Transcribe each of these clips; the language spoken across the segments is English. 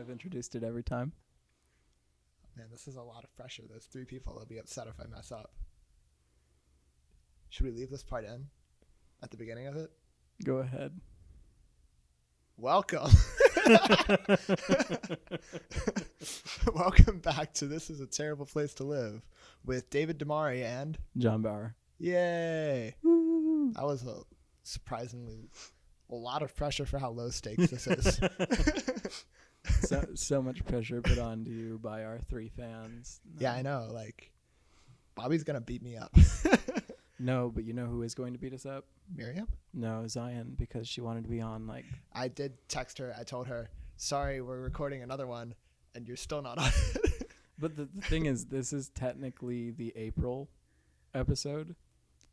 Introduced it every time. Man, this is a lot of pressure. There's 3 people that'll be upset if I mess up. Should we leave this part in at the beginning of it? Go ahead. Welcome. Welcome back to This Is a Terrible Place to Live with David Damari and John Bauer. Yay. Woo. That was a surprisingly a lot of pressure for how low stakes this is. So much pressure put on you by our 3 fans. No. Yeah, I know. Like, Bobby's going to beat me up. No, but you know who is going to beat us up? Miriam? No, Zion, because she wanted to be on, like... I did text her. I told her, sorry, we're recording another one, and you're still not on it. But the thing is, this is technically the April episode.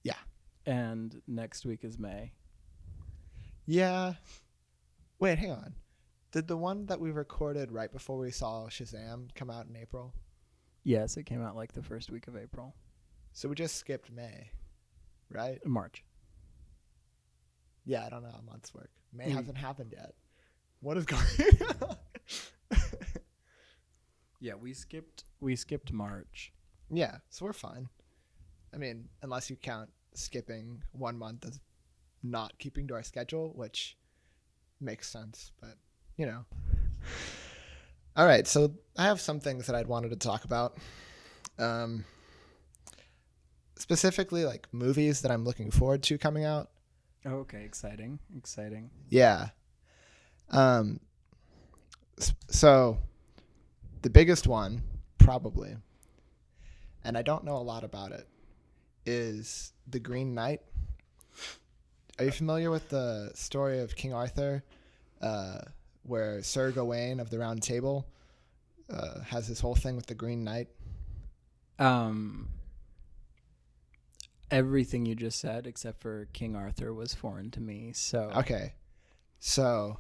Yeah. And next week is May. Yeah. Wait, hang on. Did the one that we recorded right before we saw Shazam come out in April? Yes, it came out like the first week of April. So we just skipped May, right? March. Yeah, I don't know how months work. May hasn't happened yet. What is going on? Yeah, we skipped March. Yeah, so we're fine. I mean, unless you count skipping 1 month as not keeping to our schedule, which makes sense, but... you know. All right, so I have some things that I'd wanted to talk about. Specifically, like movies that I'm looking forward to coming out. Oh, okay, exciting. Yeah. So the biggest one, probably, and I don't know a lot about it, is The Green Knight. Are you familiar with the story of King Arthur? Where Sir Gawain of the Round Table has this whole thing with the Green Knight. Everything you just said, except for King Arthur, was foreign to me. So okay, so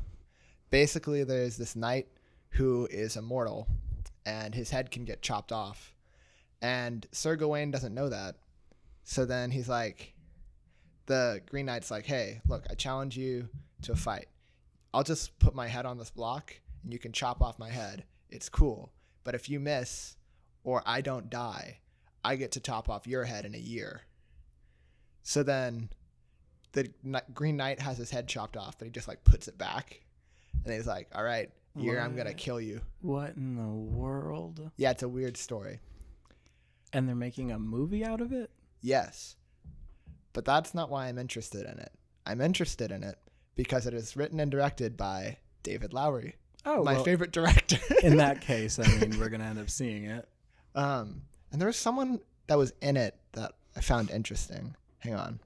basically, there's this knight who is immortal, and his head can get chopped off, and Sir Gawain doesn't know that. So then he's like, the Green Knight's like, "Hey, look, I challenge you to a fight. I'll just put my head on this block and you can chop off my head. It's cool. But if you miss or I don't die, I get to chop off your head in a year." So then the Green Knight has his head chopped off, but he just like puts it back. And he's like, all right, year, I'm going to kill you. What in the world? Yeah, it's a weird story. And they're making a movie out of it? Yes. But that's not why I'm interested in it. I'm interested in it because it is written and directed by David Lowery, my favorite director. In that case, I mean, we're going to end up seeing it. And there was someone that was in it that I found interesting. Hang on.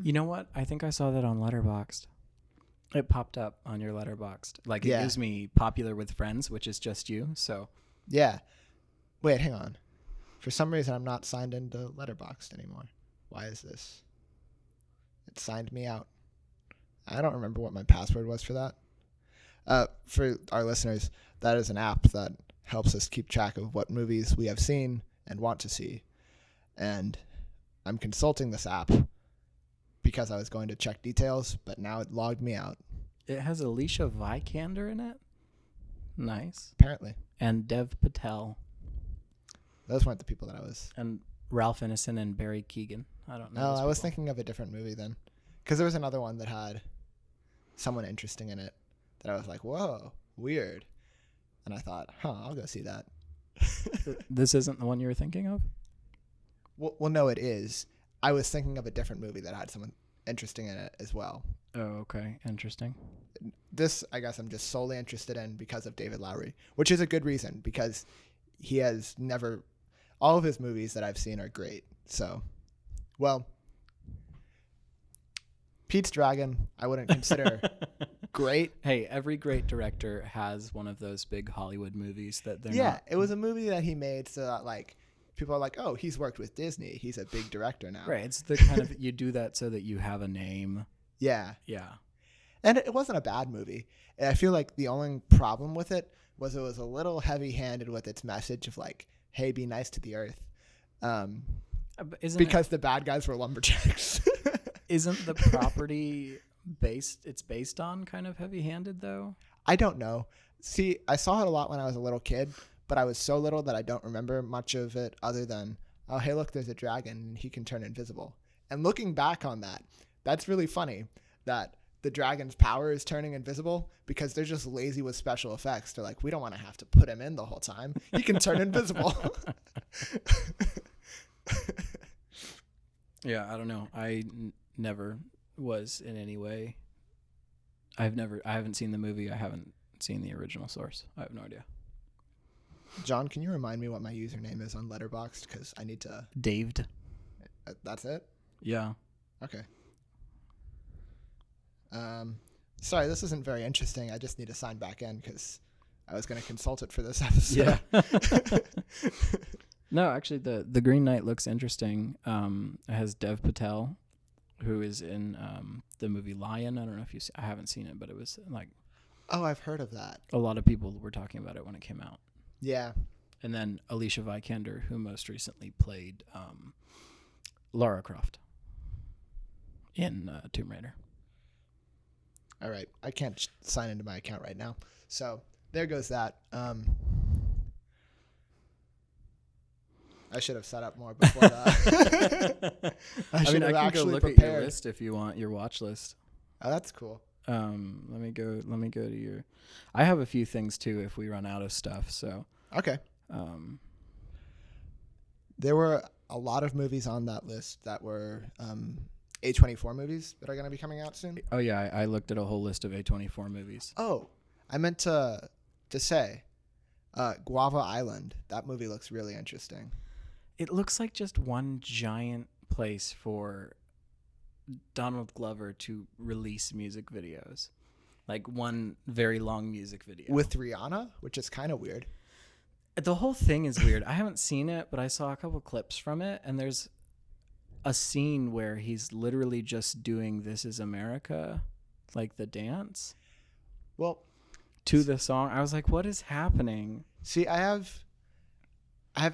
You know what? I think I saw that on Letterboxd. It popped up on your Letterboxd. Like, it gives me popular with friends, which is just you, so. Yeah. Wait, hang on. For some reason, I'm not signed into Letterboxd anymore. Why is this? It signed me out. I don't remember what my password was for that. For our listeners, that is an app that helps us keep track of what movies we have seen and want to see. And I'm consulting this app because I was going to check details, but now it logged me out. It has Alicia Vikander in it? Nice. Apparently. And Dev Patel. Those weren't the people that I was... And Ralph Ineson and Barry Keoghan. I don't know. No, I was thinking of a different movie then. Because there was another one that had someone interesting in it that I was like, whoa, weird. And I thought, I'll go see that. This isn't the one you were thinking of? Well, no, it is. I was thinking of a different movie that had someone interesting in it as well. Oh, okay. Interesting. This, I guess I'm just solely interested in because of David Lowery, which is a good reason because he has never... all of his movies that I've seen are great. So, well, Pete's Dragon, I wouldn't consider great. Hey, every great director has one of those big Hollywood movies that they're not. Yeah, it was a movie that he made so that, like, people are like, oh, he's worked with Disney. He's a big director now. Right. It's the kind of, you do that so that you have a name. Yeah. Yeah. And it wasn't a bad movie. And I feel like the only problem with it was a little heavy-handed with its message of, like, hey, be nice to the earth. Because the bad guys were lumberjacks. Isn't the property based on kind of heavy-handed, though? I don't know. See, I saw it a lot when I was a little kid, but I was so little that I don't remember much of it other than, oh, hey, look, there's a dragon and he can turn invisible. And looking back on that, that's really funny that the dragon's power is turning invisible because they're just lazy with special effects. They're like, we don't want to have to put him in the whole time. He can turn invisible. Yeah, I don't know. I never was in any way. I haven't seen the movie. I haven't seen the original source. I have no idea. John, can you remind me what my username is on Letterboxd? Because I need to... Daved. That's it? Yeah. Okay. Sorry, this isn't very interesting. I just need to sign back in because I was going to consult it for this episode. Yeah. No, actually, the Green Knight looks interesting. It has Dev Patel, who is in the movie Lion. I don't know if I haven't seen it, but it was like... Oh, I've heard of that. A lot of people were talking about it when it came out. Yeah. And then Alicia Vikander, who most recently played Lara Croft in Tomb Raider. All right. I can't sign into my account right now. So there goes that. I should have set up more before that. I can go look at your list if you want, your watch list. Oh, that's cool. Let me go to your... I have a few things too if we run out of stuff, so... Okay. There were a lot of movies on that list that were A24 movies that are going to be coming out soon. Oh yeah, I looked at a whole list of A24 movies. Oh, I meant to say Guava Island. That movie looks really interesting. It looks like just one giant place for Donald Glover to release music videos. Like one very long music video. With Rihanna, which is kind of weird. The whole thing is weird. I haven't seen it, but I saw a couple clips from it, and there's a scene where he's literally just doing This Is America, like the dance. Well, to the song. I was like, what is happening? See, I have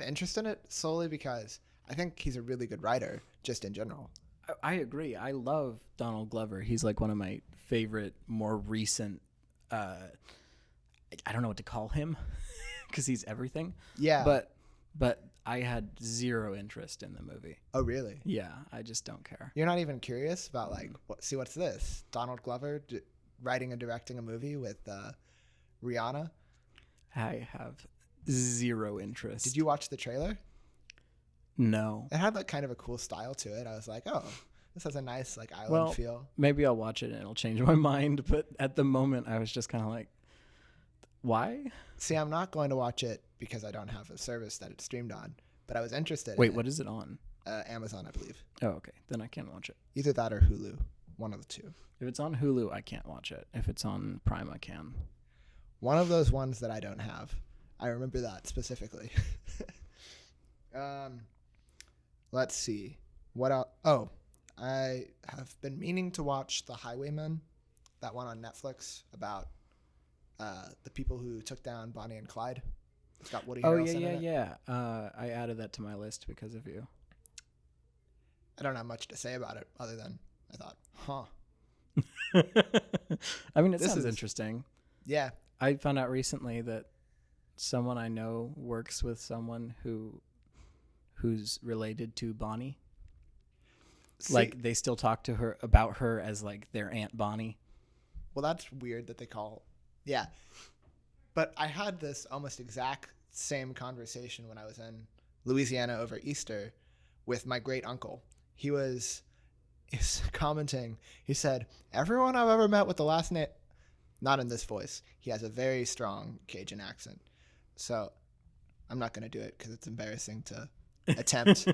interest in it solely because I think he's a really good writer, just in general. I agree. I love Donald Glover. He's like one of my favorite, more recent, I don't know what to call him because he's everything. Yeah. But I had zero interest in the movie. Oh, really? Yeah. I just don't care. You're not even curious about like, what's this? Donald Glover writing and directing a movie with Rihanna? I have zero interest. Did you watch the trailer? No. It had like kind of a cool style to it. I was like, oh, this has a nice like island feel. Maybe I'll watch it and it'll change my mind. But at the moment, I was just kind of like, why? See, I'm not going to watch it because I don't have a service that it's streamed on. But I was interested. Wait, what is it on? Amazon, I believe. Oh, okay. Then I can watch it. Either that or Hulu. One of the two. If it's on Hulu, I can't watch it. If it's on Prime, I can. One of those ones that I don't have. I remember that specifically. Let's see. What else? Oh, I have been meaning to watch The Highwaymen, that one on Netflix about the people who took down Bonnie and Clyde. It's got Woody Harrelson in it. Yeah. I added that to my list because of you. I don't have much to say about it other than I thought, I mean, it sounds interesting. Yeah. I found out recently that someone I know works with someone who's related to Bonnie. See, like they still talk to her about her as like their Aunt Bonnie. Well, that's weird that they call. Yeah. But I had this almost exact same conversation when I was in Louisiana over Easter with my great uncle. He's commenting. He said, everyone I've ever met with the last name, not in this voice. He has a very strong Cajun accent. So I'm not going to do it because it's embarrassing to attempt.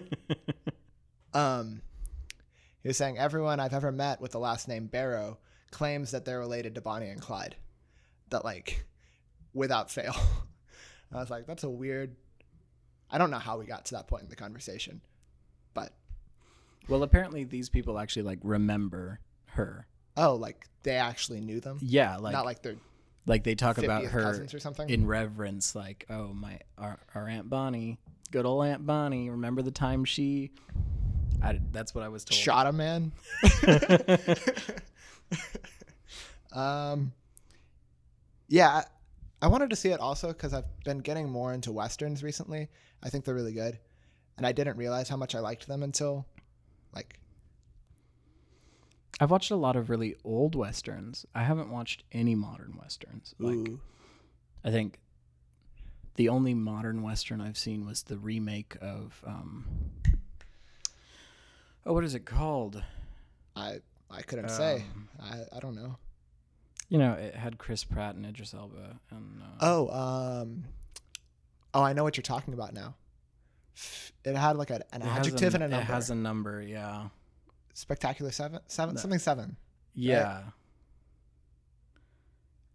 He was saying everyone I've ever met with the last name Barrow claims that they're related to Bonnie and Clyde. That, like, without fail. I was like, that's a weird... I don't know how we got to that point in the conversation, but... Well, apparently these people actually, like, remember her. Oh, like, they actually knew them? Yeah, like... Not like they're... Like, they talk about her cousins or something? in reverence, like, oh, our Aunt Bonnie, good old Aunt Bonnie, remember the time she... that's what I was told. Shot a man? Yeah, I wanted to see it also because I've been getting more into Westerns recently. I think they're really good. And I didn't realize how much I liked them until, like... I've watched a lot of really old Westerns. I haven't watched any modern Westerns. Like, Ooh. I think the only modern Western I've seen was the remake of... what is it called? I couldn't say. I don't know. You know, it had Chris Pratt and Idris Elba. And, I know what you're talking about now. It had like an adjective and a number. It has a number, yeah. Spectacular something seven. Yeah. Right?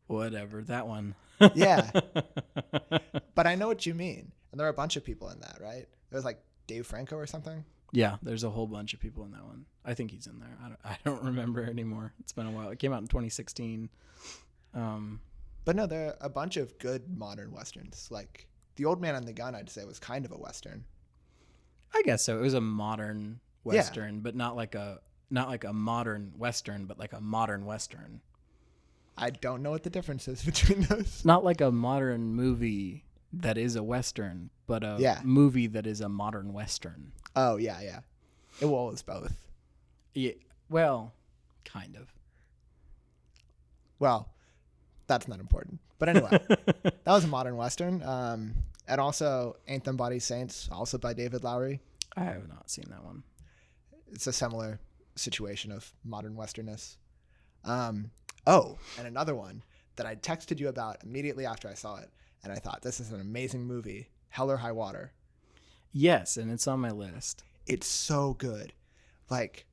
Whatever, that one. Yeah. But I know what you mean. And there are a bunch of people in that, right? There's like Dave Franco or something. Yeah, there's a whole bunch of people in that one. I think he's in there. I don't remember anymore. It's been a while. It came out in 2016. But no, there are a bunch of good modern Westerns. Like The Old Man and the Gun, I'd say, was kind of a Western. I guess so. It was a modern Western, but not like a modern Western, but like a modern Western. I don't know what the difference is between those. Not like a modern movie that is a Western, but a movie that is a modern Western. Oh, yeah. It was both. Yeah, well, kind of. Well, that's not important. But anyway, that was a modern Western. And also Ain't Them Body Saints, also by David Lowery. I have not seen that one. It's a similar situation of modern Westernness. And another one that I texted you about immediately after I saw it. And I thought, this is an amazing movie, Hell or High Water. Yes, and it's on my list. It's so good. Like,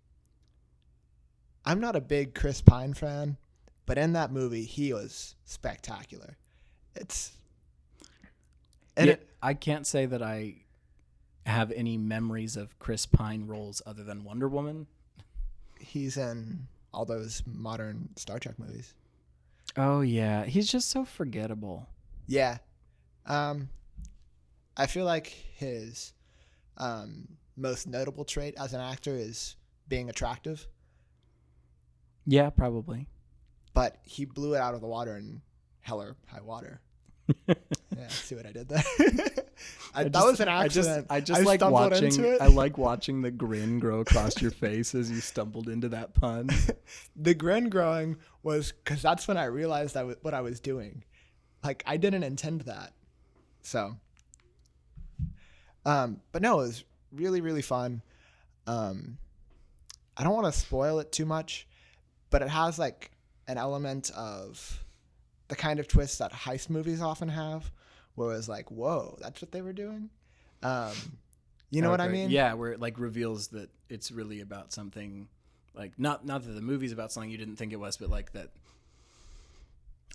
I'm not a big Chris Pine fan, but in that movie, he was spectacular. I can't say that I have any memories of Chris Pine roles other than Wonder Woman. He's in all those modern Star Trek movies. Oh, yeah. He's just so forgettable. Yeah. I feel like his most notable trait as an actor is being attractive. Yeah, probably. But he blew it out of the water in Hell or High Water. Yeah, see what I did there? That was an accident. I like watching. I like watching the grin grow across your face as you stumbled into that pun. The grin growing was because that's when I realized what I was doing. Like, I didn't intend that. So, but no, it was really, really fun. I don't want to spoil it too much, but it has like an element of the kind of twist that heist movies often have, where it was like, whoa, that's what they were doing. You know what I mean? Yeah, where it like reveals that it's really about something, like not that the movie's about something you didn't think it was, but like that.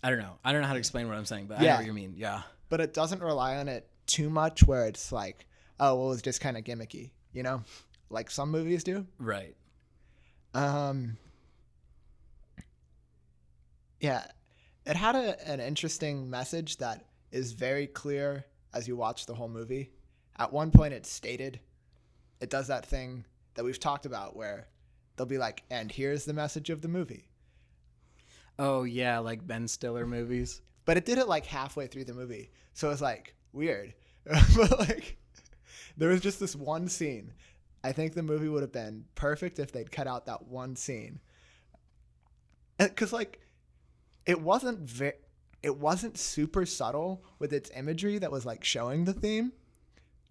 I don't know how to explain what I'm saying, but I know what you mean. Yeah. But it doesn't rely on it too much where it's like, oh, well, it's just kind of gimmicky, you know? Like some movies do. Right. Yeah. It had an interesting message that is very clear as you watch the whole movie. At one point it's stated, it does that thing that we've talked about where they'll be like, and here's the message of the movie. Oh, yeah, like Ben Stiller movies. But it did it like halfway through the movie. So it was like weird. But like there was just this one scene. I think the movie would have been perfect if they'd cut out that one scene. Cuz like it wasn't super subtle with its imagery that was like showing the theme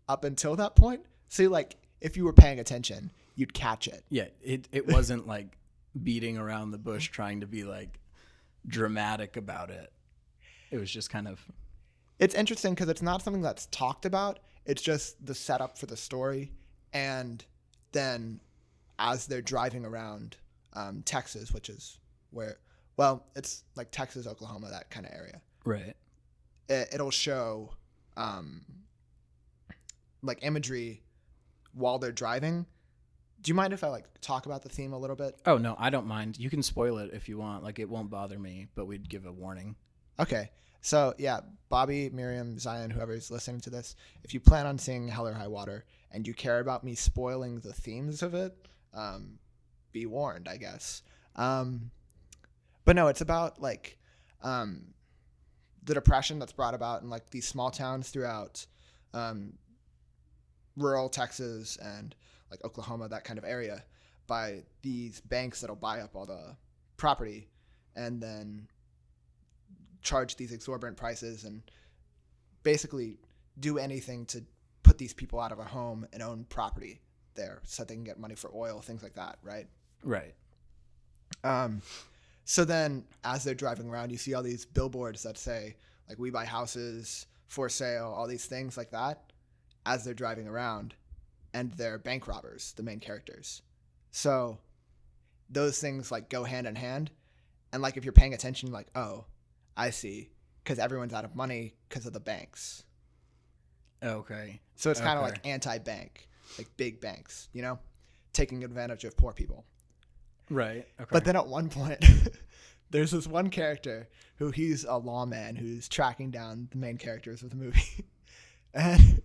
up until that point. So like if you were paying attention, you'd catch it. Yeah, it wasn't like beating around the bush trying to be like dramatic about it. It was just kind of... It's interesting because it's not something that's talked about. It's just the setup for the story. And then as they're driving around Texas, which is where, well, it's like Texas, Oklahoma, that kind of area. Right. It'll show like imagery while they're driving. Do you mind if I like talk about the theme a little bit? Oh, no, I don't mind. You can spoil it if you want. Like, it won't bother me, but we'd give a warning. Okay. So, yeah, Bobby, Miriam, Zion, whoever's listening to this, if you plan on seeing Hell or High Water and you care about me spoiling the themes of it, be warned, I guess. But no, it's about like the depression that's brought about in like these small towns throughout rural Texas and like Oklahoma, that kind of area, by these banks that'll buy up all the property and then charge these exorbitant prices and basically do anything to put these people out of a home and own property there so they can get money for oil, things like that, right? Right. So then as they're driving around, you see all these billboards that say, like, we buy houses, for sale, all these things like that as they're driving around. And they're bank robbers, the main characters. So those things, like, go hand in hand. And, like, if you're paying attention, like, oh, I see. Because everyone's out of money because of the banks. Okay. So it's kind of like anti-bank, like big banks, you know, taking advantage of poor people. Right. Okay. But then at one point, there's this one character who he's a lawman who's tracking down the main characters of the movie. And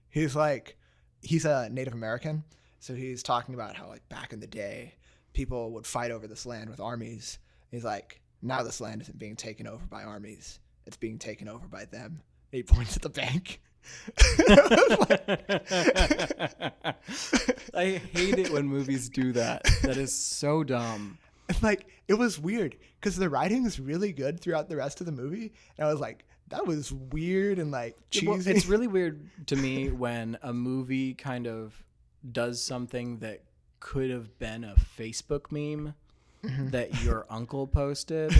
he's like, he's a Native American. So he's talking about how, like, back in the day, people would fight over this land with armies. He's like, now this land isn't being taken over by armies. It's being taken over by them. And he points at the bank. I hate it when movies do that. That is so dumb. And, like, it was weird because the writing is really good throughout the rest of the movie. And I was like, that was weird and, like, cheesy. Well, it's really weird to me when a movie kind of does something that could have been a Facebook meme that your uncle posted.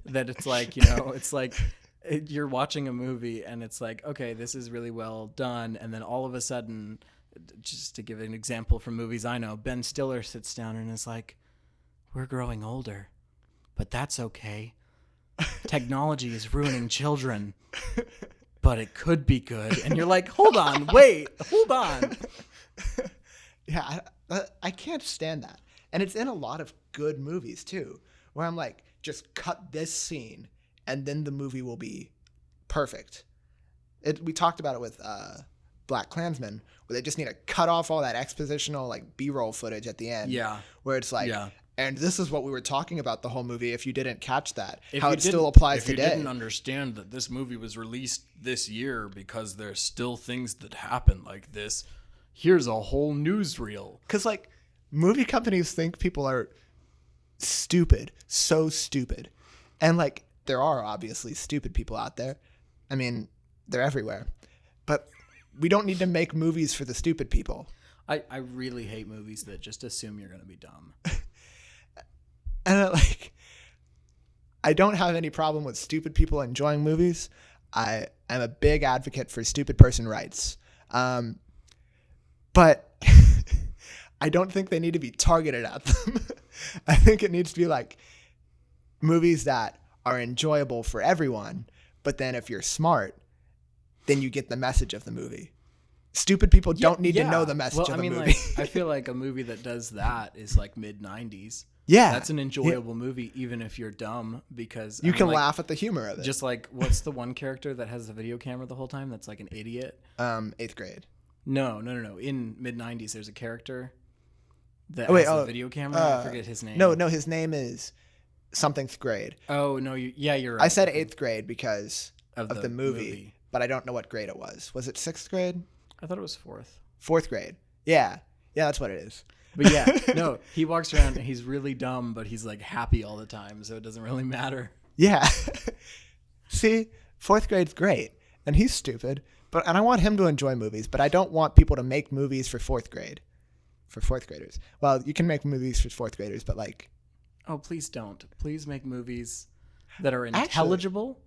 That it's like, you know, it's like you're watching a movie and it's like, okay, this is really well done. And then all of a sudden, just to give an example from movies I know, Ben Stiller sits down and is like, we're growing older, but that's okay. Technology is ruining children, but it could be good. And you're like, hold on, wait, hold on. Yeah, I can't stand that. And it's in a lot of good movies, too, where I'm like, just cut this scene, and then the movie will be perfect. We talked about it with Black Klansman, where they just need to cut off all that expositional, like, B-roll footage at the end. Yeah. Where it's like, and this is what we were talking about the whole movie, if you didn't catch that, if how it still applies today. If you didn't understand that this movie was released this year because there's still things that happen like this, here's a whole newsreel. Because, like, movie companies think people are stupid, so stupid. And, like, there are obviously stupid people out there. I mean, they're everywhere. But we don't need to make movies for the stupid people. I really hate movies that just assume you're going to be dumb. And, like, I don't have any problem with stupid people enjoying movies. I am a big advocate for stupid person rights. But I don't think they need to be targeted at them. I think it needs to be like movies that are enjoyable for everyone. But then if you're smart, then you get the message of the movie. Stupid people don't need to know the message of the movie. Like, I feel like a movie that does that is like mid-90s. Yeah. That's an enjoyable movie, even if you're dumb, because you can laugh at the humor of it. Just like, what's the one character that has the video camera the whole time that's like an idiot? 8th grade. No. In mid-90s, there's a character that has a video camera. I forget his name. No, his name is somethingth grade. Oh, no, you're right. I said 8th grade because of the movie, but I don't know what grade it was. Was it 6th grade? I thought it was 4th. 4th grade. Yeah, that's what it is. But yeah, no, he walks around and he's really dumb, but he's like happy all the time, so it doesn't really matter. Yeah. See, 4th grade's great, and he's stupid, and I want him to enjoy movies, but I don't want people to make movies for 4th grade, for 4th graders. Well, you can make movies for 4th graders, but like... Oh, please don't. Please make movies that are intelligible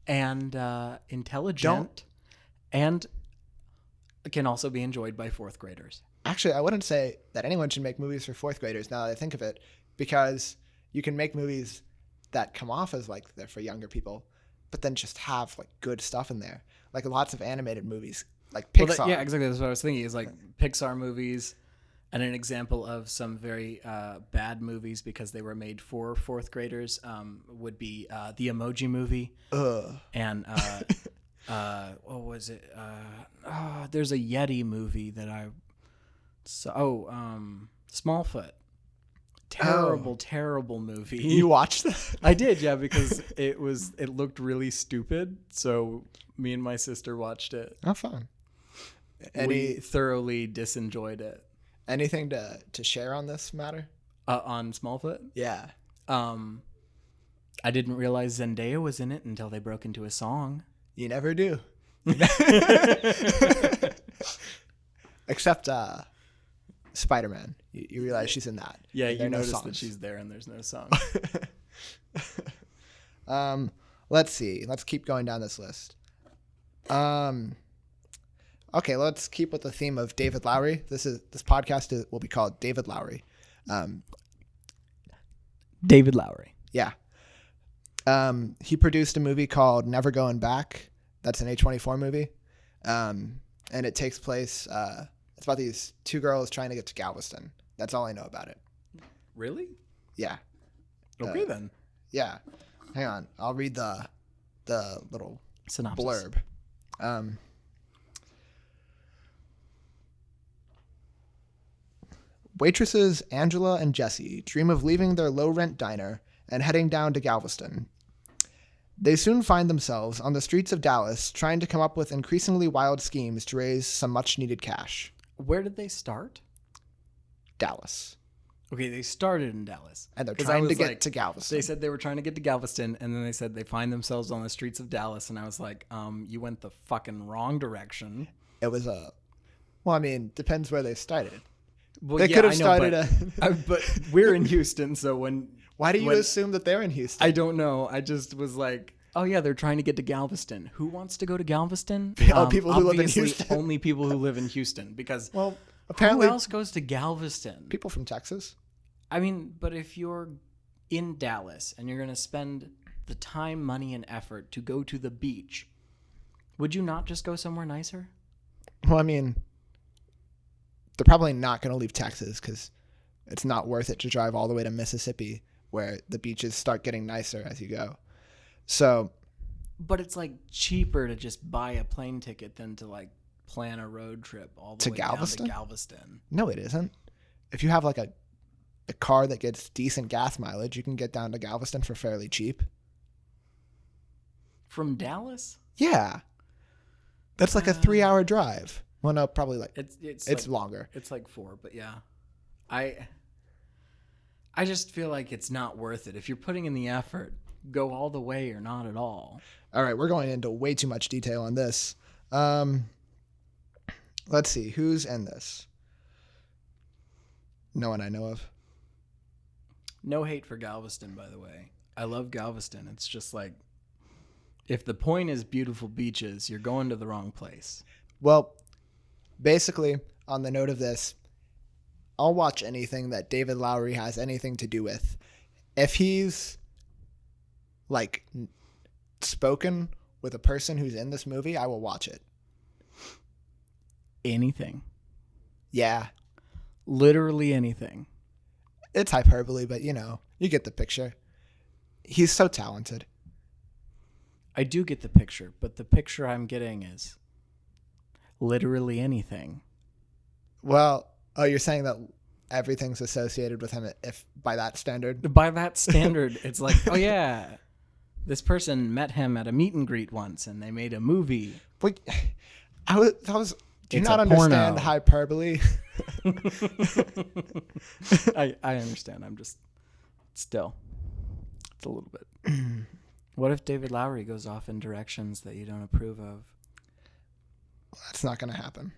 and intelligent and can also be enjoyed by 4th graders. Actually, I wouldn't say that anyone should make movies for 4th graders now that I think of it, because You can make movies that come off as like they're for younger people, but then just have like good stuff in there. Like lots of animated movies, like Pixar. Yeah, exactly. That's what I was thinking. Is like Pixar movies, and an example of some very bad movies because they were made for fourth graders would be the Emoji Movie. And what was it? There's a Yeti movie that I saw. Smallfoot. Terrible movie. You watched that? I did, yeah, because it looked really stupid. So me and my sister watched it. Oh, fun. We thoroughly disenjoyed it. Anything to share on this matter? On Smallfoot? Yeah. I didn't realize Zendaya was in it until they broke into a song. You never do. Except Spider-Man. You realize she's in that. Yeah, you notice that she's there and there's no song. Let's see. Let's keep going down this list. Okay, let's keep with the theme of David Lowery. This podcast will be called David Lowery. David Lowery. Yeah. He produced a movie called Never Going Back. That's an A24 movie. And it takes place, it's about these two girls trying to get to Galveston. That's all I know about it. Really? Yeah. Okay, then. Yeah. Hang on. I'll read the little synopsis. Blurb. Waitresses Angela and Jessie dream of leaving their low-rent diner and heading down to Galveston. They soon find themselves on the streets of Dallas trying to come up with increasingly wild schemes to raise some much-needed cash. Where did they start? Dallas. Okay, they started in Dallas. And they're trying to get to Galveston. They said they were trying to get to Galveston, and then they said they find themselves on the streets of Dallas, and I was like, you went the fucking wrong direction. It was well, I mean, depends where they started. Well, they could have started but we're in Houston, so Why do you assume that they're in Houston? I don't know. I just was like, oh yeah, they're trying to get to Galveston. Who wants to go to Galveston? People who live in Houston. Only people who live in Houston, because well, apparently who else goes to Galveston? People from Texas. I mean, but if you're in Dallas and you're going to spend the time, money, and effort to go to the beach, would you not just go somewhere nicer? Well, I mean, they're probably not going to leave Texas because it's not worth it to drive all the way to Mississippi where the beaches start getting nicer as you go. So, but it's like cheaper to just buy a plane ticket than to like plan a road trip all the way down to Galveston. No, it isn't. If you have like a car that gets decent gas mileage, you can get down to Galveston for fairly cheap. From Dallas? Yeah. That's like a 3-hour drive. Well, no, probably like it's like, longer. It's like 4, but yeah. I just feel like it's not worth it. If you're putting in the effort, go all the way or not at all. All right, we're going into way too much detail on this. Let's see, who's in this? No one I know of. No hate for Galveston, by the way. I love Galveston. It's just like, if the point is beautiful beaches, you're going to the wrong place. Well, basically, on the note of this, I'll watch anything that David Lowery has anything to do with. If he's like spoken with a person who's in this movie, I will watch it. Anything. Yeah. Literally anything. It's hyperbole, but you get the picture. He's so talented. I do get the picture, but the picture I'm getting is literally anything. Well, you're saying that everything's associated with him if by that standard? By that standard, it's like, oh yeah, this person met him at a meet and greet once and they made a movie. Wait, do you not understand hyperbole? I understand. I'm just still. It's a little bit. What if David Lowery goes off in directions that you don't approve of? That's not going to happen.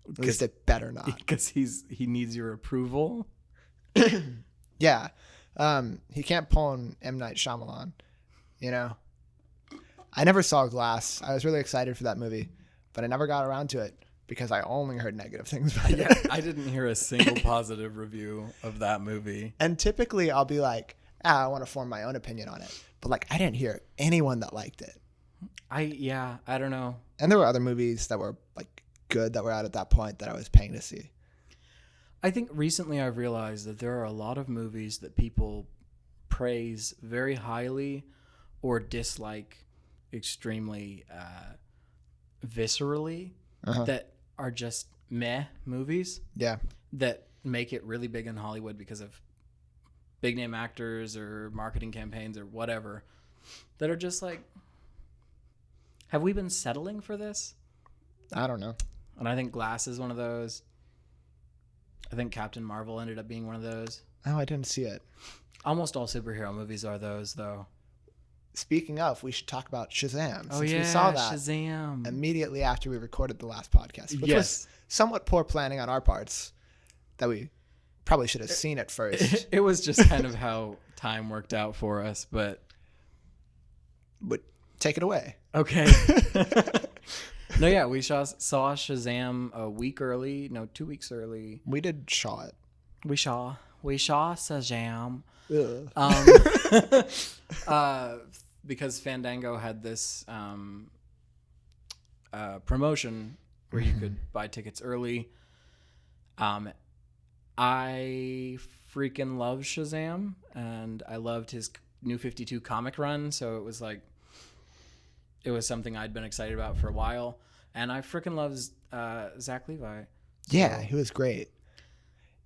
At least it better not. Because he needs your approval? Yeah. He can't pull an M. Night Shyamalan, I never saw Glass. I was really excited for that movie, but I never got around to it. because I only heard negative things about Yeah, it. I didn't hear a single positive review of that movie. And typically I'll be like, I want to form my own opinion on it. But like, I didn't hear anyone that liked it. I don't know. And there were other movies that were like good that were out at that point that I was paying to see. I think recently I've realized that there are a lot of movies that people praise very highly or dislike extremely viscerally that are just meh movies. Yeah. That make it really big in Hollywood because of big name actors or marketing campaigns or whatever, that are just like, have we been settling for this? I don't know. And I think Glass is one of those. I think Captain Marvel ended up being one of those. Oh, I didn't see it. Almost all superhero movies are those, though. Speaking of, we should talk about Shazam. Oh, Since yeah, we saw that Shazam. immediately after we recorded the last podcast, which was somewhat poor planning on our parts, that we probably should have seen it first. It was just kind of how time worked out for us, but take it away. Okay. No, yeah, we saw Shazam a week early. No, 2 weeks early. We did Shaw it. We saw Shazam. Because Fandango had this promotion where you could buy tickets early. I freaking love Shazam, and I loved his New 52 comic run, so it was like, it was something I'd been excited about for a while, and I freaking love Zach Levi. Yeah, he was great.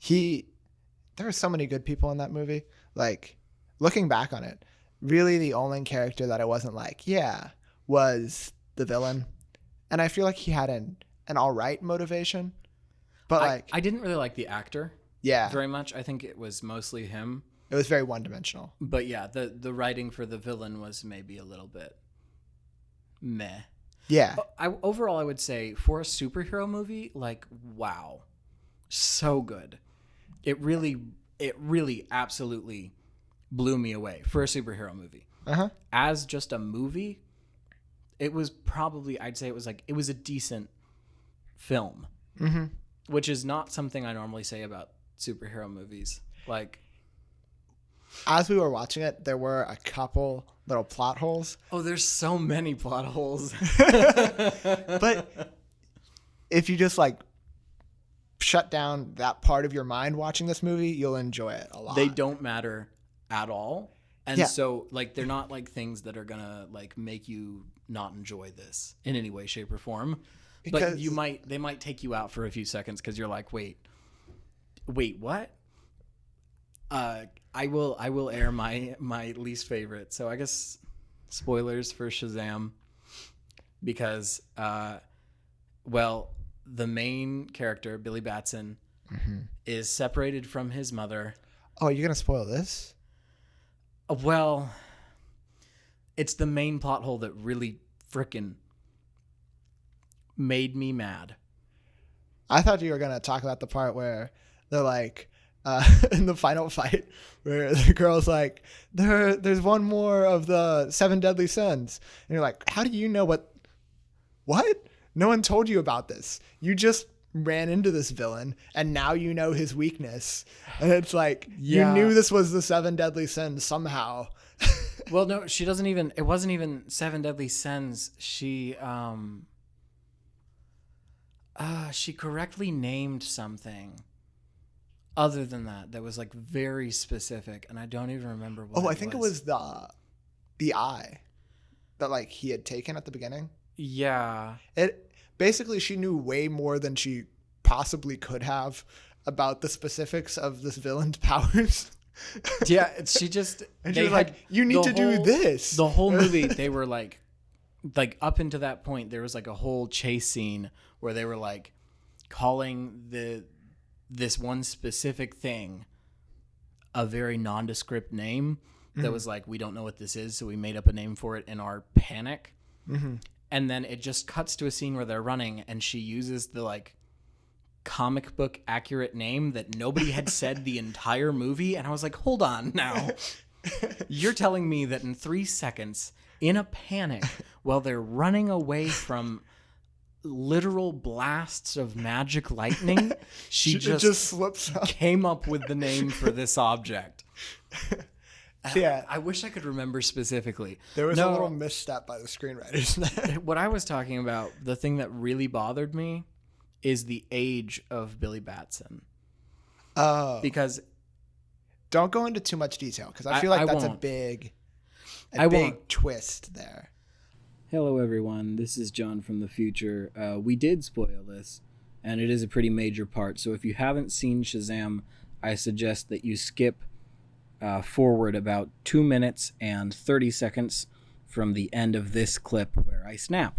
There were so many good people in that movie. Like, looking back on it, really the only character that I wasn't like, was the villain. And I feel like he had an all right motivation. But I didn't really like the actor very much. I think it was mostly him. It was very one-dimensional. But yeah, the writing for the villain was maybe a little bit meh. Yeah. Overall, I would say for a superhero movie, like, wow, so good. It really absolutely blew me away for a superhero movie. As just a movie, it was probably, I'd say it was a decent film, which is not something I normally say about superhero movies. Like, as we were watching it, there were a couple little plot holes. Oh, there's so many plot holes. But if you just like shut down that part of your mind watching this movie, you'll enjoy it a lot. They don't matter at all. And so like, they're not like things that are gonna like make you not enjoy this in any way, shape, or form. But they might take you out for a few seconds because you're like, wait, what? I will air my least favorite. So I guess spoilers for Shazam, because the main character, Billy Batson, is separated from his mother. Oh, you're gonna spoil this? Well, it's the main plot hole that really frickin' made me mad. I thought you were gonna talk about the part where they're like, in the final fight, where the girl's like, there's one more of the 7 deadly sins, and you're like, how do you know what? No one told you about this. You just ran into this villain, and now you know his weakness, and it's like, you knew this was the 7 deadly sins somehow. Well, no, she doesn't even. It wasn't even 7 deadly sins. She correctly named something. Other than that was like very specific, and I don't even remember what. I think it was the eye that like he had taken at the beginning. Yeah. It basically, she knew way more than she possibly could have about the specifics of this villain's powers. Yeah, she just and she was like, you need to do this. The whole movie, they were like up until that point, there was like a whole chase scene where they were like calling this one specific thing a very nondescript name that was like, we don't know what this is, so we made up a name for it in our panic. And then it just cuts to a scene where they're running, and she uses the like comic book accurate name that nobody had said the entire movie, and I was like, hold on now. You're telling me that in 3 seconds, in a panic, while they're running away from literal blasts of magic lightning, she just slips up. came up with the name for this object. Yeah. I wish I could remember specifically. There was a little misstep by the screenwriters there. What I was talking about, the thing that really bothered me, is the age of Billy Batson. Oh. Because don't go into too much detail, because I feel like that's a big twist there. Hello, everyone. This is John from the future. We did spoil this, and it is a pretty major part. So if you haven't seen Shazam, I suggest that you skip forward about 2 minutes and 30 seconds from the end of this clip where I snap.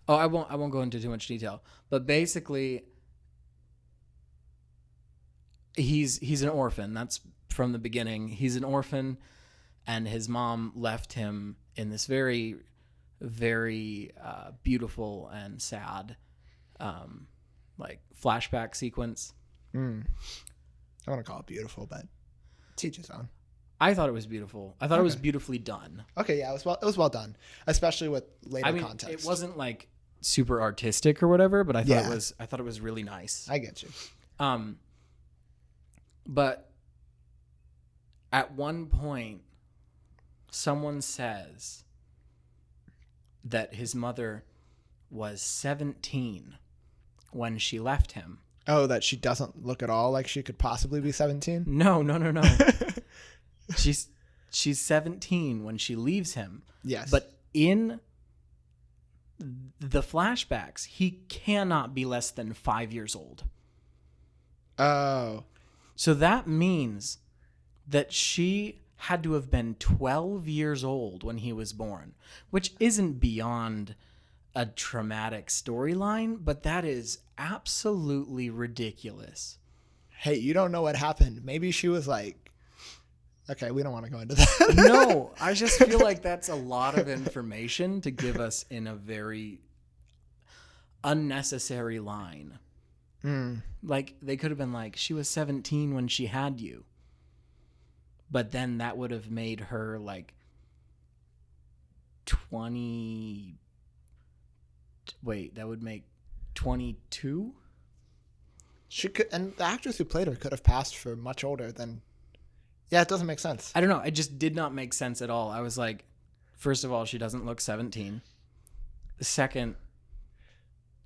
Oh, I won't go into too much detail, but basically, he's an orphan. That's from the beginning. He's an orphan, and his mom left him in this very, very beautiful and sad, like flashback sequence. I want to call it beautiful, but teach his own. I thought it was beautiful. I thought it was beautifully done. Okay, yeah, it was well done, especially with later context. It wasn't like super artistic or whatever, but I thought it was really nice. I get you. But at one point, someone says that his mother was 17 when she left him. Oh, that she doesn't look at all like she could possibly be 17? No. She's 17 when she leaves him. Yes. But in the flashbacks, he cannot be less than 5 years old. Oh. So that means that she had to have been 12 years old when he was born, which isn't beyond a traumatic storyline, but that is absolutely ridiculous. Hey, you don't know what happened. Maybe she was like, okay, we don't want to go into that. No, I just feel like that's a lot of information to give us in a very unnecessary line. Like, they could have been like, she was 17 when she had you. But then that would have made her like 20. Wait, that would make 22? She could, and the actress who played her could have passed for much older than. Yeah, it doesn't make sense. I don't know. It just did not make sense at all. I was like, first of all, she doesn't look 17. Second,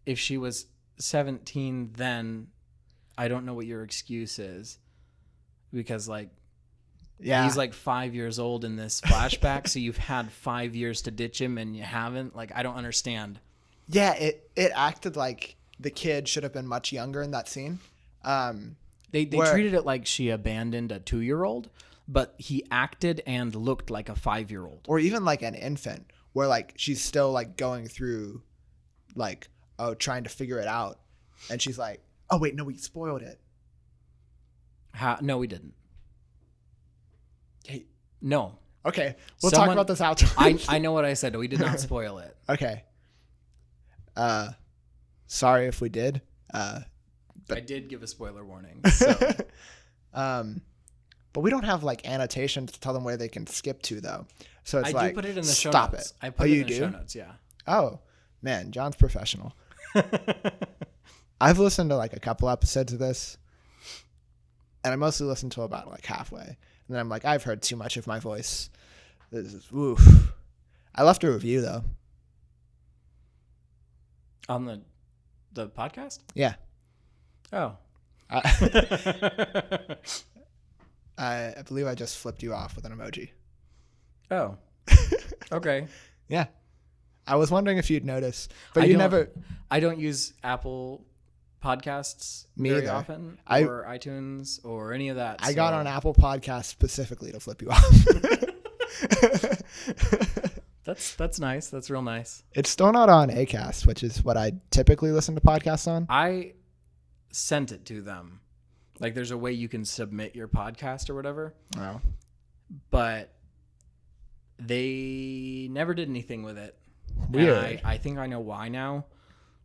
if she was 17 then, I don't know what your excuse is. Because, like, yeah, he's like 5 years old in this flashback, so you've had 5 years to ditch him and you haven't. Like, I don't understand. Yeah, it acted like the kid should have been much younger in that scene. They treated it like she abandoned a 2-year-old, but he acted and looked like a 5-year-old. Or even like an infant, where like she's still like going through, like, trying to figure it out. And she's like, oh, wait, no, we spoiled it. No, we didn't. Hey. No. Okay, we'll talk about this afterwards. I know what I said. We did not spoil it. Okay. Sorry if we did. But I did give a spoiler warning. So. But we don't have like annotations to tell them where they can skip to, though. So it's I do put it in the show stop notes. It. I put it in the show notes, yeah. Oh, man, John's professional. I've listened to like a couple episodes of this, and I mostly listen to about like halfway. And then I'm like, I've heard too much of my voice. This is oof. I left a review though. On the podcast? Yeah. Oh. I believe I just flipped you off with an emoji. Oh. Okay. Yeah. I was wondering if you'd notice, but I don't use Apple Podcasts very often, or iTunes, or any of that. I got on Apple Podcasts specifically to flip you off. That's nice. That's real nice. It's still not on Acast, which is what I typically listen to podcasts on. I sent it to them. Like, there's a way you can submit your podcast or whatever. Oh. But they never did anything with it. Weird. And I think I know why now.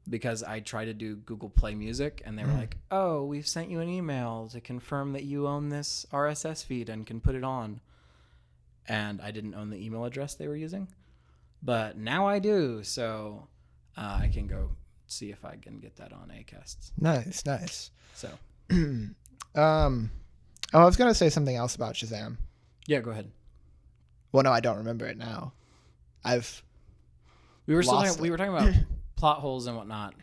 Because I tried to do Google Play Music, and they were like, oh, we've sent you an email to confirm that you own this RSS feed and can put it on. And I didn't own the email address they were using. But now I do, so I can go see if I can get that on Acasts. Nice. So, I was gonna say something else about Shazam. yeah, go ahead. Well, no, I don't remember it now. We were lost talking about plot holes and whatnot,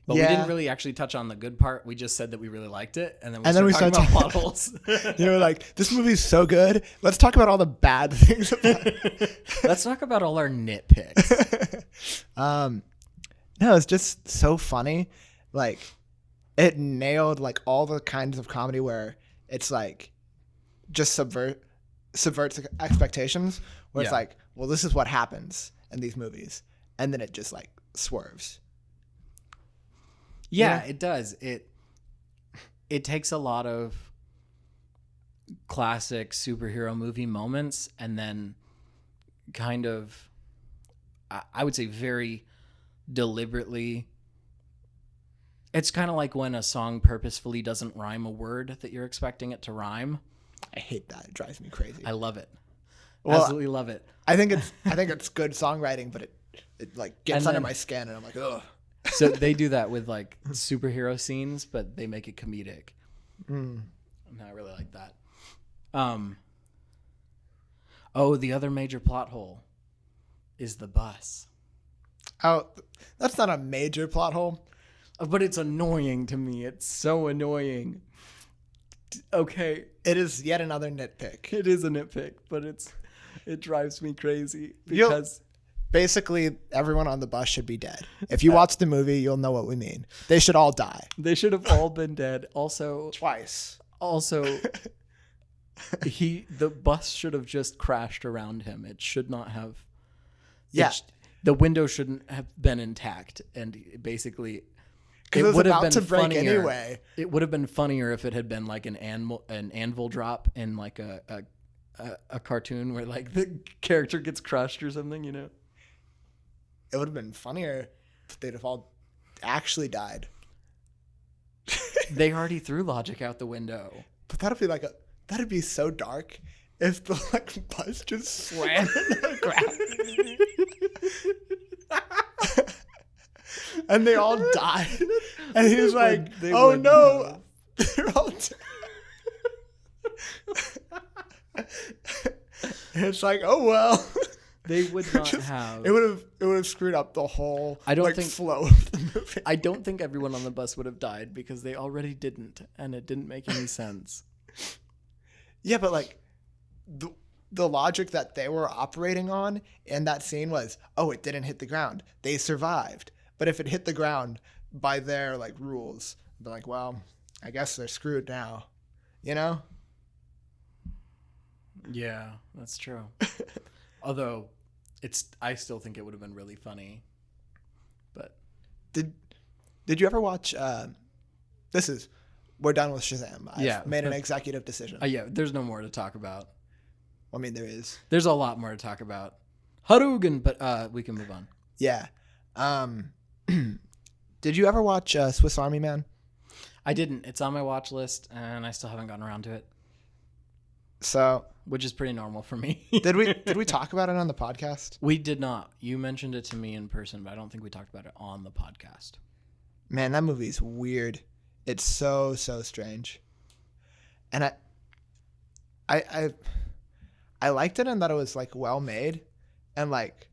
but we didn't really actually touch on the good part. We just said that we really liked it, and then we started talking about plot holes. You know, like, this movie's so good. Let's talk about all the bad things about it. Let's talk about all our nitpicks. No, it's just so funny. Like, it nailed like all the kinds of comedy where it's like just subverts expectations. Where it's like, well, this is what happens in these movies, and then it just like swerves. Yeah, it does. It takes a lot of classic superhero movie moments and then kind of, I would say, very deliberately. It's kind of like when a song purposefully doesn't rhyme a word that you're expecting it to rhyme. I hate that. It drives me crazy. I love it. Well, absolutely love it. I think it's good songwriting, but it like gets under my skin, and I'm like, ugh. So they do that with like superhero scenes, but they make it comedic. And I really like that. Oh, the other major plot hole is the bus. Oh, that's not a major plot hole. But it's annoying to me. It's so annoying. Okay. It is yet another nitpick. It is a nitpick, but it drives me crazy because basically everyone on the bus should be dead. If you watch the movie, you'll know what we mean. They should all die. They should have all been dead. Also, twice. Also, the bus should have just crashed around him. It should not have. Yeah. The window shouldn't have been intact, and basically, it would have been to break funnier. Anyway. It would have been funnier if it had been like an anvil drop in like a cartoon where like the character gets crushed or something, you know. It would have been funnier if they'd have all actually died. They already threw logic out the window. But that'd be so dark if the like bus just slammed into the ground. And they all died. And he was like, oh no. They're all dead. And it's like, oh well. They would not have. It would have screwed up the whole flow of the movie. I don't think everyone on the bus would have died because they already didn't, and it didn't make any sense. Yeah, but like the logic that they were operating on in that scene was, oh, it didn't hit the ground. They survived. But if it hit the ground by their like rules, they're like, well, I guess they're screwed now. You know? Yeah, that's true. Although I still think it would have been really funny. But did you ever watch we're done with Shazam. I've made an executive decision. Yeah, there's no more to talk about. I mean, there is. There's a lot more to talk about. Hadouken, but we can move on. Yeah. Did you ever watch Swiss Army Man? I didn't. It's on my watch list, and I still haven't gotten around to it. So, which is pretty normal for me. Did we talk about it on the podcast? We did not. You mentioned it to me in person, but I don't think we talked about it on the podcast. Man, that movie's weird. It's so strange. And I liked it in that it was like well made, and like